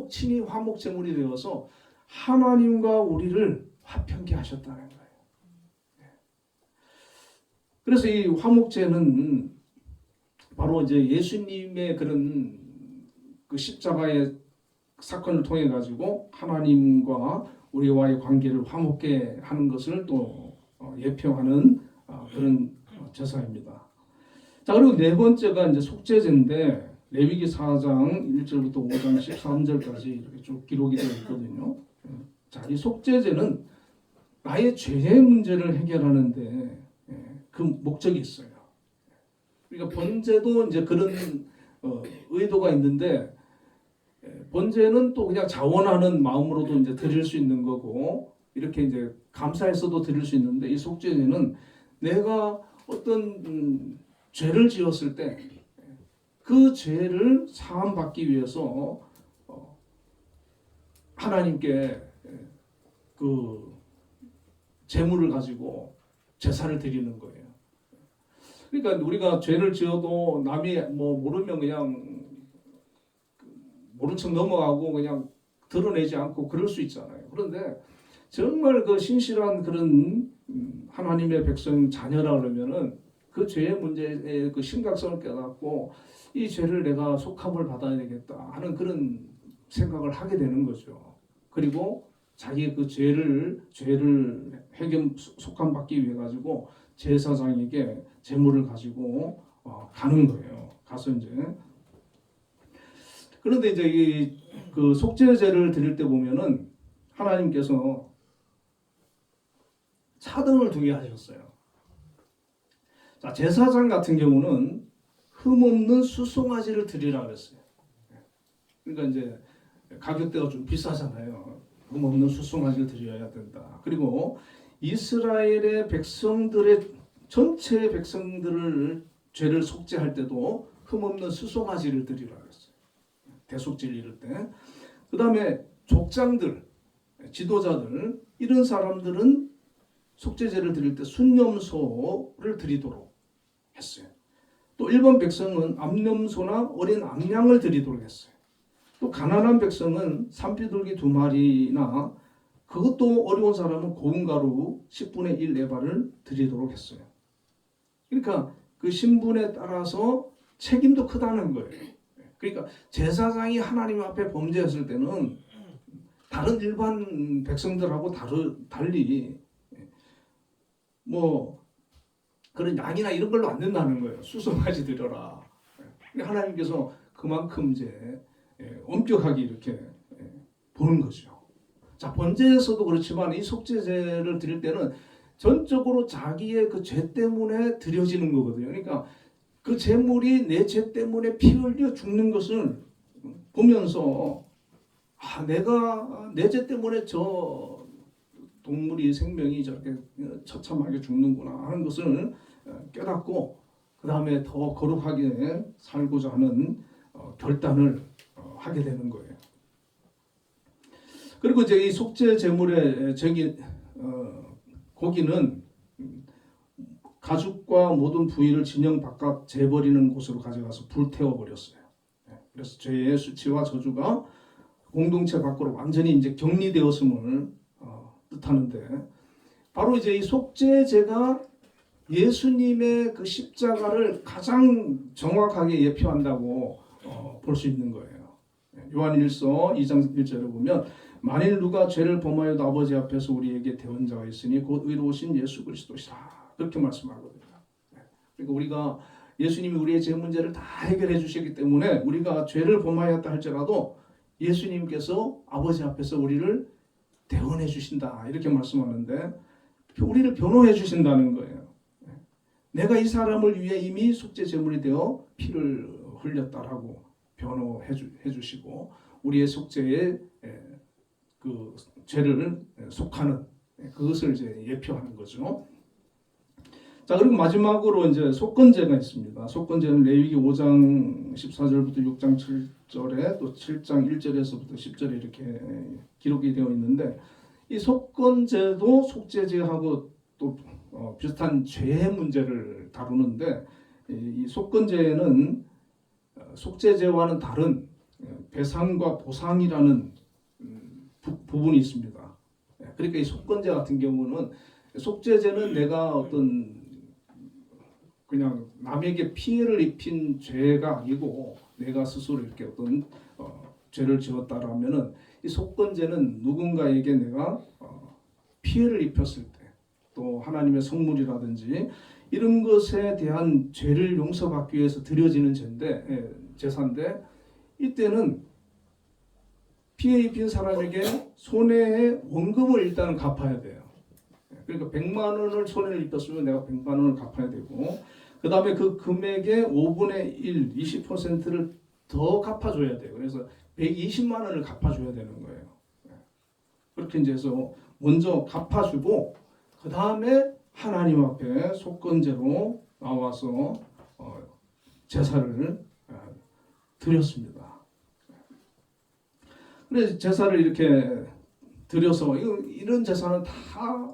친히 화목제물이 되어서 하나님과 우리를 화평케 하셨다는 거예요. 그래서 이 화목제는 바로 이제 예수님의 그런 그 십자가의 사건을 통해 가지고 하나님과 우리와의 관계를 화목케 하는 것을 또 예표하는 그런 제사입니다. 자, 그리고 네 번째가 이제 속죄제인데 레위기 4장 1절부터 5장 13절까지 이렇게 쭉 기록이 되어 있거든요. 자, 이 속죄제는 나의 죄의 문제를 해결하는데 그 목적이 있어요. 그러니까 번제도 이제 그런 의도가 있는데 번제는 또 그냥 자원하는 마음으로도 이제 드릴 수 있는 거고 이렇게 이제 감사해서도 드릴 수 있는데 이 속죄제는 내가 어떤 죄를 지었을 때 그 죄를 사함받기 위해서 하나님께 그 제물을 가지고 제사를 드리는 거예요. 그러니까 우리가 죄를 지어도 남이 뭐 모르면 그냥 모른 척 넘어가고 그냥 드러내지 않고 그럴 수 있잖아요. 그런데 정말 그 신실한 그런 하나님의 백성 자녀라 그러면은 그 죄의 문제의 그 심각성을 깨닫고 이 죄를 내가 속함을 받아야 되겠다 하는 그런 생각을 하게 되는 거죠. 그리고 자기의 그 죄를 속함 받기 위해 가지고 제사장에게 제물을 가지고 가는 거예요. 가서 이제 그런데 이제 이 그 속죄제를 드릴 때 보면은 하나님께서 차등을 두게 하셨어요. 자, 제사장 같은 경우는 흠없는 수송아지를 드리라 그랬어요. 그러니까 이제 가격대가 좀 비싸잖아요. 흠없는 수송아지를 드려야 된다. 그리고 이스라엘의 백성들의 전체 백성들을 죄를 속죄할 때도 흠없는 수송아지를 드리라 그랬어요. 대속죄를 이룰 때. 그 다음에 족장들, 지도자들 이런 사람들은 속죄제를 드릴 때 순염소를 드리도록 했어요. 또 일반 백성은 암염소나 어린 암양을 드리도록 했어요. 또 가난한 백성은 산비둘기 2마리나 그것도 어려운 사람은 고운 가루 10분의 1 에바를 드리도록 했어요. 그러니까 그 신분에 따라서 책임도 크다는 거예요. 그러니까 제사장이 하나님 앞에 범죄했을 때는 다른 일반 백성들하고 달리 뭐 그런 양이나 이런 걸로 안 된다는 거예요. 수송아지 드려라. 하나님께서 그만큼 이제 엄격하게 이렇게 보는 거죠. 자, 번제에서도 그렇지만 이 속죄제를 드릴 때는 전적으로 자기의 그 죄 때문에 드려지는 거거든요. 그러니까 그 제물이 내 죄 때문에 피 흘려 죽는 것을 보면서 내가 내 죄 때문에 저 동물이 생명이 저렇게 처참하게 죽는구나 하는 것을 깨닫고 그 다음에 더 거룩하게 살고자 하는 결단을 하게 되는 거예요. 그리고 이제 이 속죄 제물의 고기는 가죽과 모든 부위를 진영 바깥 재버리는 곳으로 가져가서 불태워 버렸어요. 그래서 죄의 수치와 저주가 공동체 밖으로 완전히 이제 격리되었음을 뜻하는데 바로 이제 이 속죄제가 예수님의 그 십자가를 가장 정확하게 예표한다고 볼 수 있는 거예요. 요한일서 2장 1절을 보면 만일 누가 죄를 범하여도 아버지 앞에서 우리에게 대언자가 있으니 곧 의로우신 예수 그리스도시라 그렇게 말씀하거든요. 그러니까 우리가 예수님이 우리의 죄 문제를 다 해결해 주시기 때문에 우리가 죄를 범하였다 할지라도 예수님께서 아버지 앞에서 우리를 대언해 주신다 이렇게 말씀하는데 우리를 변호해 주신다는 거예요. 내가 이 사람을 위해 이미 속죄 제물이 되어 피를 흘렸다라고 변호해 주시고 우리의 속죄에 그 죄를 속하는 그것을 이제 예표하는 거죠. 자, 그리고 마지막으로 이제 속건제가 있습니다. 속건제는 레위기 5장 14절부터 6장 7절에 또 7장 1절에서부터 10절에 이렇게 기록이 되어 있는데 이 속건제도 속죄제하고 또 비슷한 죄의 문제를 다루는데 이 속건제는 속죄제와는 다른 배상과 보상이라는 부분이 있습니다. 그러니까 이 속건제 같은 경우는 속죄제는 내가 어떤 그냥 남에게 피해를 입힌 죄가 아니고 내가 스스로 이렇게 어떤 죄를 지었다라면은 이 속건제는 누군가에게 내가 피해를 입혔을 때 또 하나님의 성물이라든지 이런 것에 대한 죄를 용서받기 위해서 드려지는 제사인데 이때는 피해 입힌 사람에게 손해의 원금을 일단은 갚아야 돼요. 그러니까 100만 원을 손해를 입혔으면 내가 100만 원을 갚아야 되고 그 다음에 그 금액의 5분의 1, 20%를 더 갚아줘야 돼요. 그래서 120만 원을 갚아줘야 되는 거예요. 그렇게 이제 해서 먼저 갚아주고 그 다음에 하나님 앞에 속건제로 나와서 제사를 드렸습니다. 그래서 제사를 이렇게 드려서 이런 제사는 다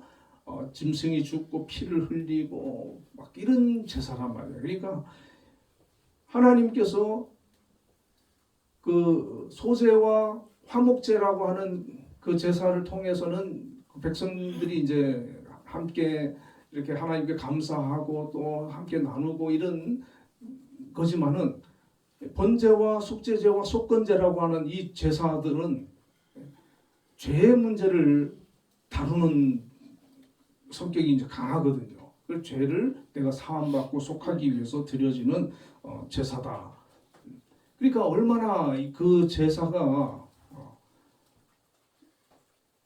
짐승이 죽고 피를 흘리고 막 이런 제사란 말이에요. 그러니까 하나님께서 그 소제와 화목제라고 하는 그 제사를 통해서는 그 백성들이 이제 함께 이렇게 하나님께 감사하고 또 함께 나누고 이런 거지만은 번제와 속죄제와 속건제라고 하는 이 제사들은 죄의 문제를 다루는 성격이 이제 강하거든요. 그 죄를 내가 사함받고 속하기 위해서 드려지는 제사다. 그러니까 얼마나 그 제사가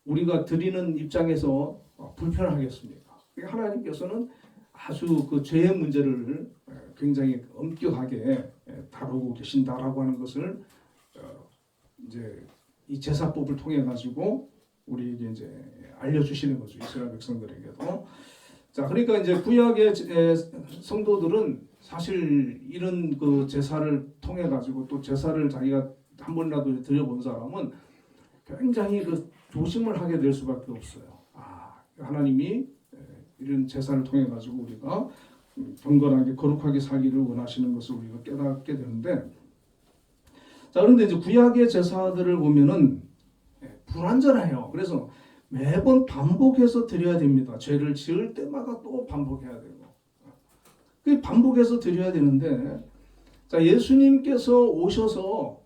우리가 드리는 입장에서 불편하겠습니까? 그러니까 하나님께서는 아주 그 죄의 문제를 굉장히 엄격하게 다루고 계신다라고 하는 것을 이제 이 제사법을 통해 가지고 우리에게 이제 알려주시는 거죠. 이스라엘 백성들에게도. 자, 그러니까 이제 구약의 성도들은 사실 이런 그 제사를 통해 가지고 또 제사를 자기가 한 번이라도 드려본 사람은 굉장히 그 조심을 하게 될 수밖에 없어요. 하나님이 이런 제사를 통해 가지고 우리가 경건하게 거룩하게 살기를 원하시는 것을 우리가 깨닫게 되는데, 자, 그런데 이제 구약의 제사들을 보면은 불완전해요. 그래서 매번 반복해서 드려야 됩니다. 죄를 지을 때마다 또 반복해야 되고, 그 반복해서 드려야 되는데, 자, 예수님께서 오셔서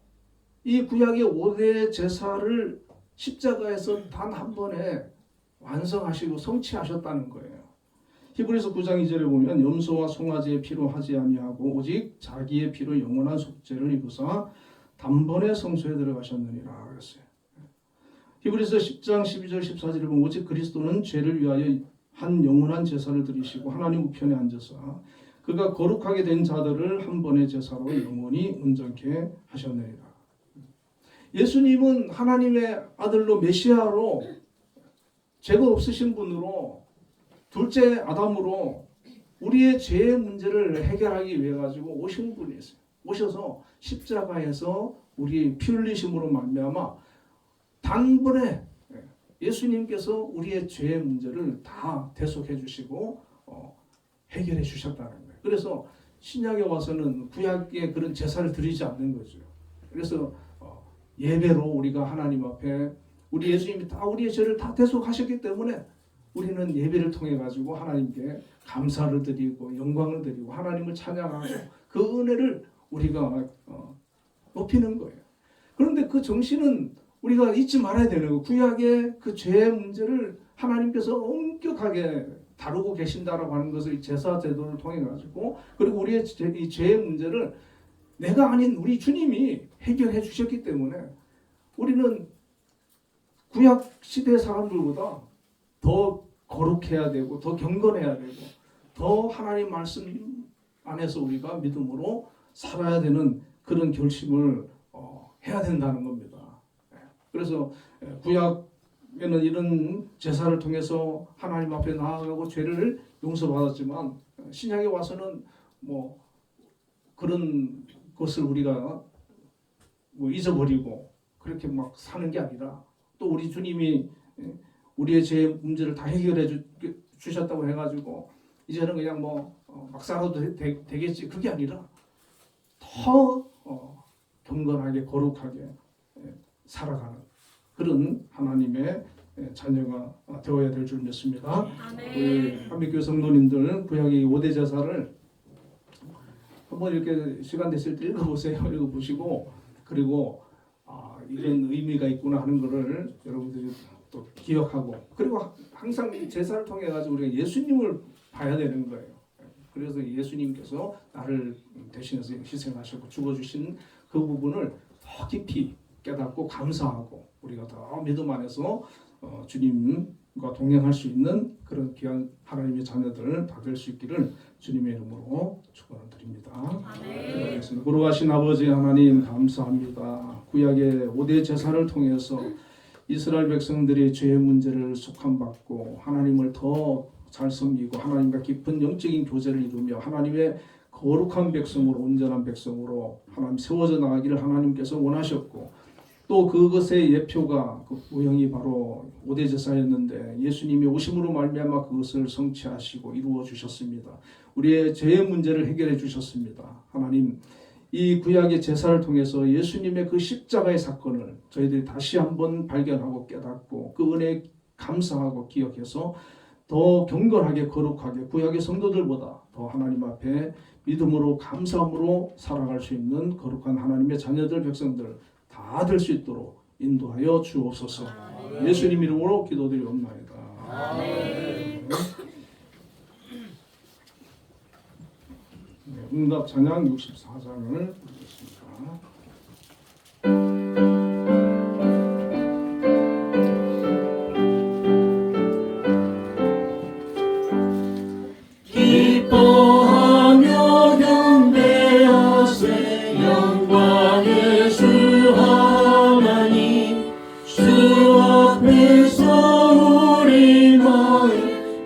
이 구약의 5대 제사를 십자가에서 단 한 번에 완성하시고 성취하셨다는 거예요. 히브리서 9장 2절에 보면 염소와 송아지의 피로 하지 아니하고 오직 자기의 피로 영원한 속죄를 입으사 단번에 성소에 들어가셨느니라 그랬어요. 히브리서 10장 12절 14절에 보면 오직 그리스도는 죄를 위하여 한 영원한 제사를 드리시고 하나님 우편에 앉아서 그가 거룩하게 된 자들을 한 번의 제사로 영원히 온전케 하셨느니라. 예수님은 하나님의 아들로 메시아로 죄가 없으신 분으로 둘째 아담으로 우리의 죄의 문제를 해결하기 위해 가지고 오신 분이 있어요. 오셔서 십자가에서 우리 피 흘리심으로 말미암아 단번에 예수님께서 우리의 죄의 문제를 다 대속해 주시고 해결해 주셨다는 거예요. 그래서 신약에 와서는 구약의 그런 제사를 드리지 않는 거죠. 그래서 예배로 우리가 하나님 앞에 우리 예수님이 다 우리의 죄를 다 대속하셨기 때문에 우리는 예배를 통해 가지고 하나님께 감사를 드리고 영광을 드리고 하나님을 찬양하고 그 은혜를 우리가 높이는 거예요. 그런데 그 정신은 우리가 잊지 말아야 되는 거예요. 구약의 그 죄의 문제를 하나님께서 엄격하게 다루고 계신다라고 하는 것을 제사 제도를 통해 가지고 그리고 우리의 이 죄의 문제를 내가 아닌 우리 주님이 해결해 주셨기 때문에 우리는 구약 시대 사람들보다 더 거룩해야 되고 더 경건해야 되고 더 하나님 말씀 안에서 우리가 믿음으로 살아야 되는 그런 결심을 해야 된다는 겁니다. 그래서 구약에는 이런 제사를 통해서 하나님 앞에 나아가고 죄를 용서받았지만 신약에 와서는 뭐 그런 것을 우리가 뭐 잊어버리고 그렇게 막 사는 게 아니라 또 우리 주님이 우리의 죄 문제를 다 해결해 주셨다고 해가지고 이제는 그냥 막 살아도 되겠지, 그게 아니라 더 경건하게 거룩하게 살아가는 그런 하나님의 자녀가 되어야 될 줄 믿습니다. 우리 한빛교회 성도님들 구약의 5대 제사를 한번 이렇게 시간 됐을 때 읽어보세요. 읽어보시고 그리고 이런 의미가 있구나 하는 것을 여러분들이 또 기억하고, 그리고 항상 이 제사를 통해 가지고 우리가 예수님을 봐야 되는 거예요. 그래서 예수님께서 나를 대신해서 희생하시고 죽어주신 그 부분을 더 깊이 깨닫고 감사하고 우리가 더 믿음 안에서 주님과 동행할 수 있는 그런 귀한 하나님의 자녀들 다 될 수 있기를 주님의 이름으로 축원을 드립니다. 거룩하신 아버지 하나님 감사합니다. 구약의 5대 제사를 통해서 이스라엘 백성들이 죄의 문제를 속함받고 하나님을 더 잘 섬기고 하나님과 깊은 영적인 교제를 이루며 하나님의 거룩한 백성으로, 온전한 백성으로 하나님 세워져 나가기를 하나님께서 원하셨고, 또 그것의 예표가 그 모형이 바로 5대 제사였는데 예수님이 오심으로 말미암아 그것을 성취하시고 이루어 주셨습니다. 우리의 죄의 문제를 해결해 주셨습니다. 하나님, 이 구약의 제사를 통해서 예수님의 그 십자가의 사건을 저희들이 다시 한번 발견하고 깨닫고 그 은혜에 감사하고 기억해서 더 경건하게 거룩하게 구약의 성도들보다 더 하나님 앞에 믿음으로 감사함으로 살아갈 수 있는 거룩한 하나님의 자녀들, 백성들 다 될 수 있도록 인도하여 주옵소서. 예수님 이름으로 기도드리옵나이다. 네, 응답 찬양 64장을 부르겠습니다. 기뻐하며 경배하세 영광의 주 하나님, 주 앞에서 우리 마음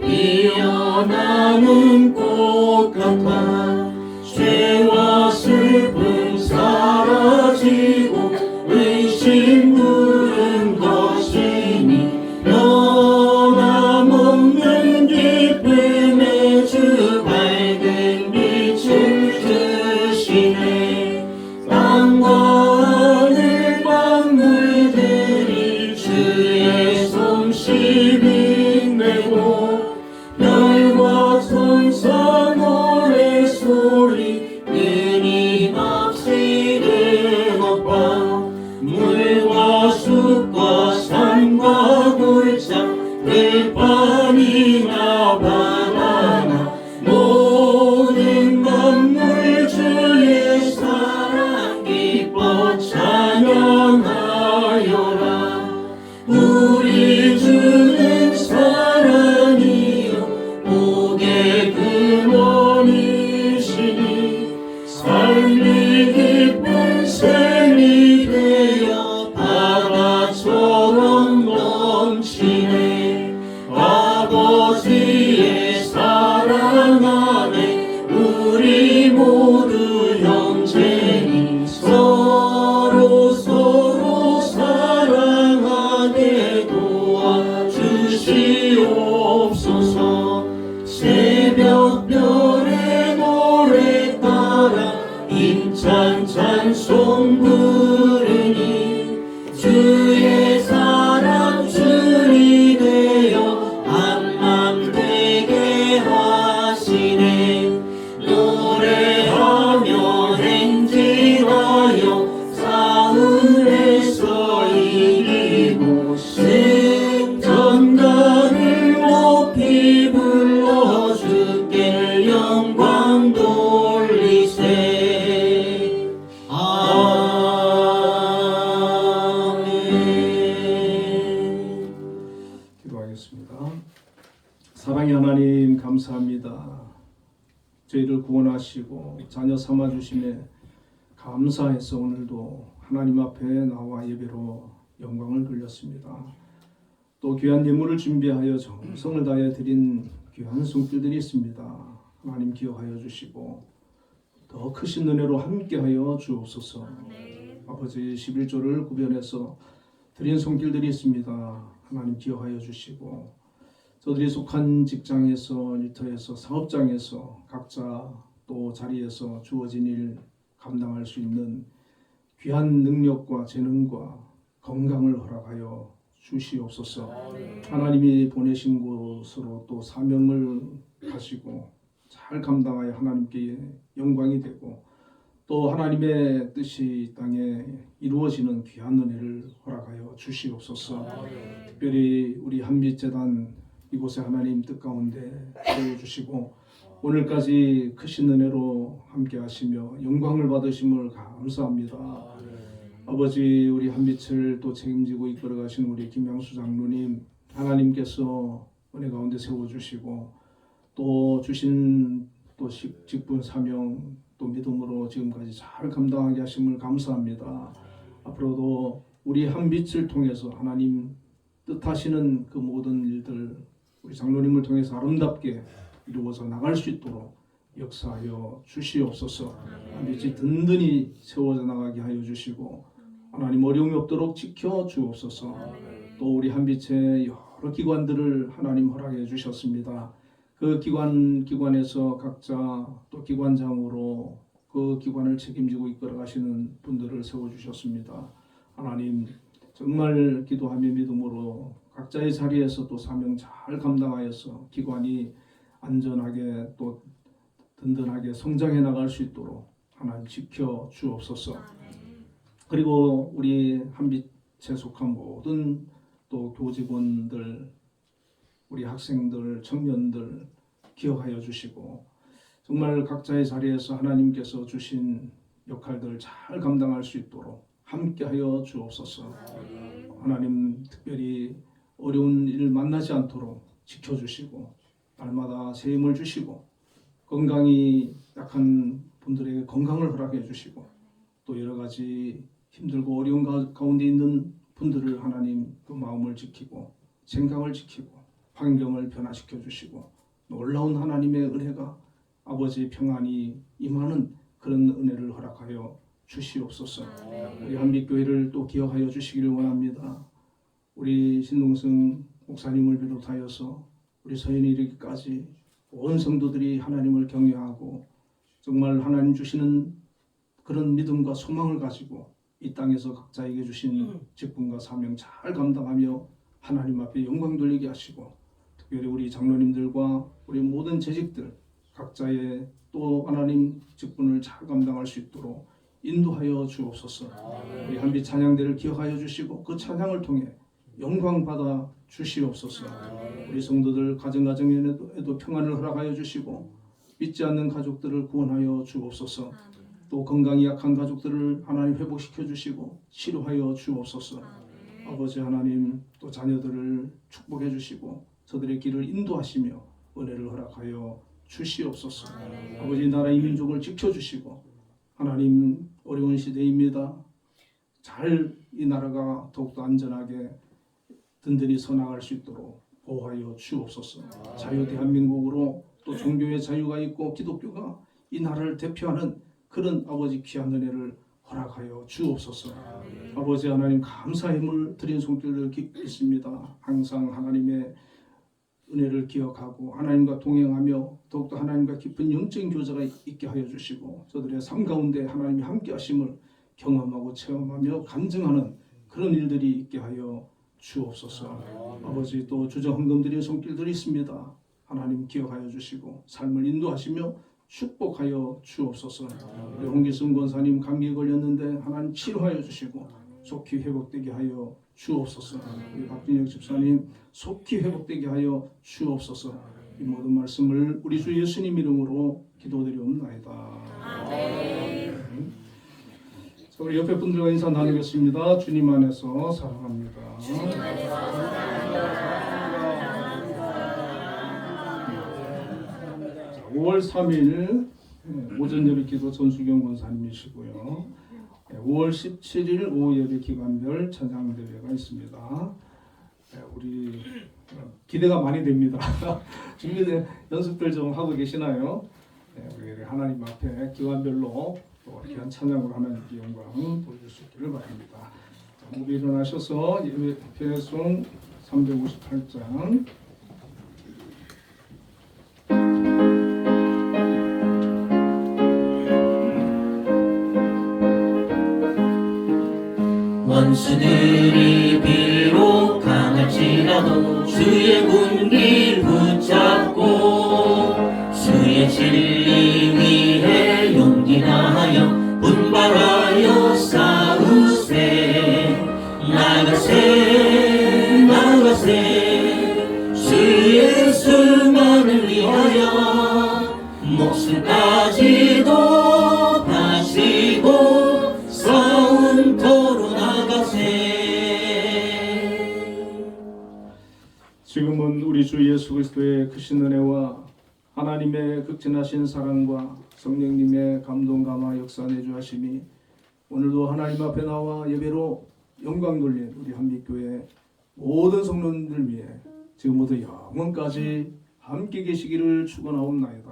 피어나는 꽃 같아 죄와 슬픔 사라지고 의심 부른 것이니 변함없는 기쁨의 주 밝은 빛을 주시네. 땅과 하늘 만물들이 주의 솜씨 빛내고 별과 천사 노래소리 끊임없이 높아 물과 숲과 산과 골짜 들판이나 바다나 모든 만물 주의 사랑 기뻐 찬양하여라. 우리 주는 사랑이요 복의 근원이시니 삶이 깊은 샘이 되어 바다처럼 넘치네. 아버지의 사랑 안에 우리 모두 형제니 서로 사랑하게 도와주시옵소서. 새벽별의 노래 따라 힘찬 찬송 부르니 주의 사랑 줄이 되어 한맘 되게 하시네. 노래하며 행진하여 싸움에서 이기고 승전가를 높이 불러 주께 영광 돌리세. 아멘. 저희를 구원하시고 자녀 삼아 주심에 감사해서 오늘도 하나님 앞에 나와 예배로 영광을 돌렸습니다. 또 귀한 예물을 준비하여 정성을 다해 드린 귀한 손길들이 있습니다. 하나님 기억하여 주시고 더 크신 은혜로 함께하여 주옵소서. 아버지 11조를 구별해서 드린 손길들이 있습니다. 하나님 기억하여 주시고 저들이 속한 직장에서 일터에서 사업장에서 각자 또 자리에서 주어진 일 감당할 수 있는 귀한 능력과 재능과 건강을 허락하여 주시옵소서. 하나님이 보내신 곳으로 또 사명을 가지고 잘 감당하여 하나님께 영광이 되고 또 하나님의 뜻이 이 땅에 이루어지는 귀한 은혜를 허락하여 주시옵소서. 특별히 우리 한빛재단 이곳에 하나님 뜻 가운데 세워주시고 오늘까지 크신 은혜로 함께 하시며 영광을 받으심을 감사합니다. 아버지 우리 한빛을 또 책임지고 이끌어 가신 우리 김양수 장로님 하나님께서 은혜 가운데 세워주시고 또 주신 또 직분 사명 또 믿음으로 지금까지 잘 감당하게 하심을 감사합니다. 앞으로도 우리 한빛을 통해서 하나님 뜻하시는 그 모든 일들 우리 장로님을 통해서 아름답게 이루어서 나갈 수 있도록 역사하여 주시옵소서. 한빛이 든든히 세워져 나가게 하여 주시고 하나님 어려움이 없도록 지켜 주옵소서. 또 우리 한빛의 여러 기관들을 하나님 허락해 주셨습니다. 그 기관에서 각자 또 기관장으로 그 기관을 책임지고 이끌어 가시는 분들을 세워 주셨습니다. 하나님 정말 기도하며 믿음으로 각자의 자리에서 또 사명 잘 감당하여서 기관이 안전하게 또 든든하게 성장해 나갈 수 있도록 하나님 지켜 주옵소서. 그리고 우리 한빛에 속한 모든 또 교직원들 우리 학생들, 청년들 기억하여 주시고 정말 각자의 자리에서 하나님께서 주신 역할들 잘 감당할 수 있도록 함께하여 주옵소서. 하나님 특별히 어려운 일 만나지 않도록 지켜주시고 날마다 새 힘을 주시고 건강이 약한 분들에게 건강을 허락해 주시고 또 여러 가지 힘들고 어려운 가운데 있는 분들을 하나님 그 마음을 지키고 생각을 지키고 환경을 변화시켜 주시고 놀라운 하나님의 은혜가 아버지 평안이 임하는 그런 은혜를 허락하여 주시옵소서. 우리 한빛교회를 또 기억하여 주시기를 원합니다. 우리 신동승 목사님을 비롯하여서 우리 서연이 이르기까지 온 성도들이 하나님을 경외하고 정말 하나님 주시는 그런 믿음과 소망을 가지고 이 땅에서 각자에게 주신 직분과 사명 잘 감당하며 하나님 앞에 영광 돌리게 하시고 특별히 우리 장로님들과 우리 모든 재직들 각자의 또 하나님 직분을 잘 감당할 수 있도록 인도하여 주옵소서. 우리 한빛 찬양대를 기억하여 주시고 그 찬양을 통해 영광 받아 주시옵소서. 우리 성도들 가정에도 평안을 허락하여 주시고 믿지 않는 가족들을 구원하여 주옵소서. 또 건강이 약한 가족들을 하나님 회복시켜 주시고 치료하여 주옵소서. 아버지 하나님 또 자녀들을 축복해 주시고 저들의 길을 인도하시며 은혜를 허락하여 주시옵소서. 아버지 나라의 민족을 지켜주시고 하나님 어려운 시대입니다. 잘 이 나라가 더욱더 안전하게 든든히 서나갈 수 있도록 보호하여 주옵소서. 자유 대한민국으로 또 종교의 자유가 있고 기독교가 이 나라를 대표하는 그런 아버지 귀한 은혜를 허락하여 주옵소서. 아버지 하나님 감사의 힘을 드린 손길들 있습니다. 항상 하나님의 은혜를 기억하고 하나님과 동행하며 더욱더 하나님과 깊은 영적인 교제가 있게 하여 주시고 저들의 삶 가운데 하나님이 함께 하심을 경험하고 체험하며 간증하는 그런 일들이 있게 하여 주옵소서. 아버지 또 주저헌금 드린 손길들이 있습니다. 하나님 기억하여 주시고 삶을 인도하시며 축복하여 주옵소서. 우리 홍기승 권사님 감기에 걸렸는데 하나님 치료하여 주시고 속히 회복되게 하여 주옵소서. 우리 박진혁 집사님 속히 회복되게 하여 주옵소서. 이 모든 말씀을 우리 주 예수님 이름으로 기도드리옵나이다. 아멘. 자, 우리 옆에 분들과 인사 나누겠습니다. 주님 안에서 사랑합니다. 주님 안에서 사랑합니다. 5월 3일 오전 예배 기도 전수경 권사님이시고요. 5월 17일 오후 예배 기관별 찬양대회가 있습니다. 우리 기대가 많이 됩니다. 준비된 연습들 좀 하고 계시나요? 우리 하나님 앞에 기관별로 또 귀한 찬양으로 하나님께 영광 돌릴 수 있기를 바랍니다. 우리 일어나셔서 예배 편의송 358장 원수들이 비록 강할지라도 주의 군길 붙잡고 주의 진리 위해 용기 다하여 분발하여 싸우세. 나가세 나가세 주 예수만을 위하여 목숨까지도 바치고 싸움터로 나가세. 지금은 우리 주 예수 그리스도의 크신 은혜와 하나님의 극진하신 사랑과 성령님의 감동 감화 역사 내주하심이 오늘도 하나님 앞에 나와 예배로 영광 돌린 우리 한빛교회 모든 성도님들 위해 지금부터 영원까지 함께 계시기를 축원하옵나이다.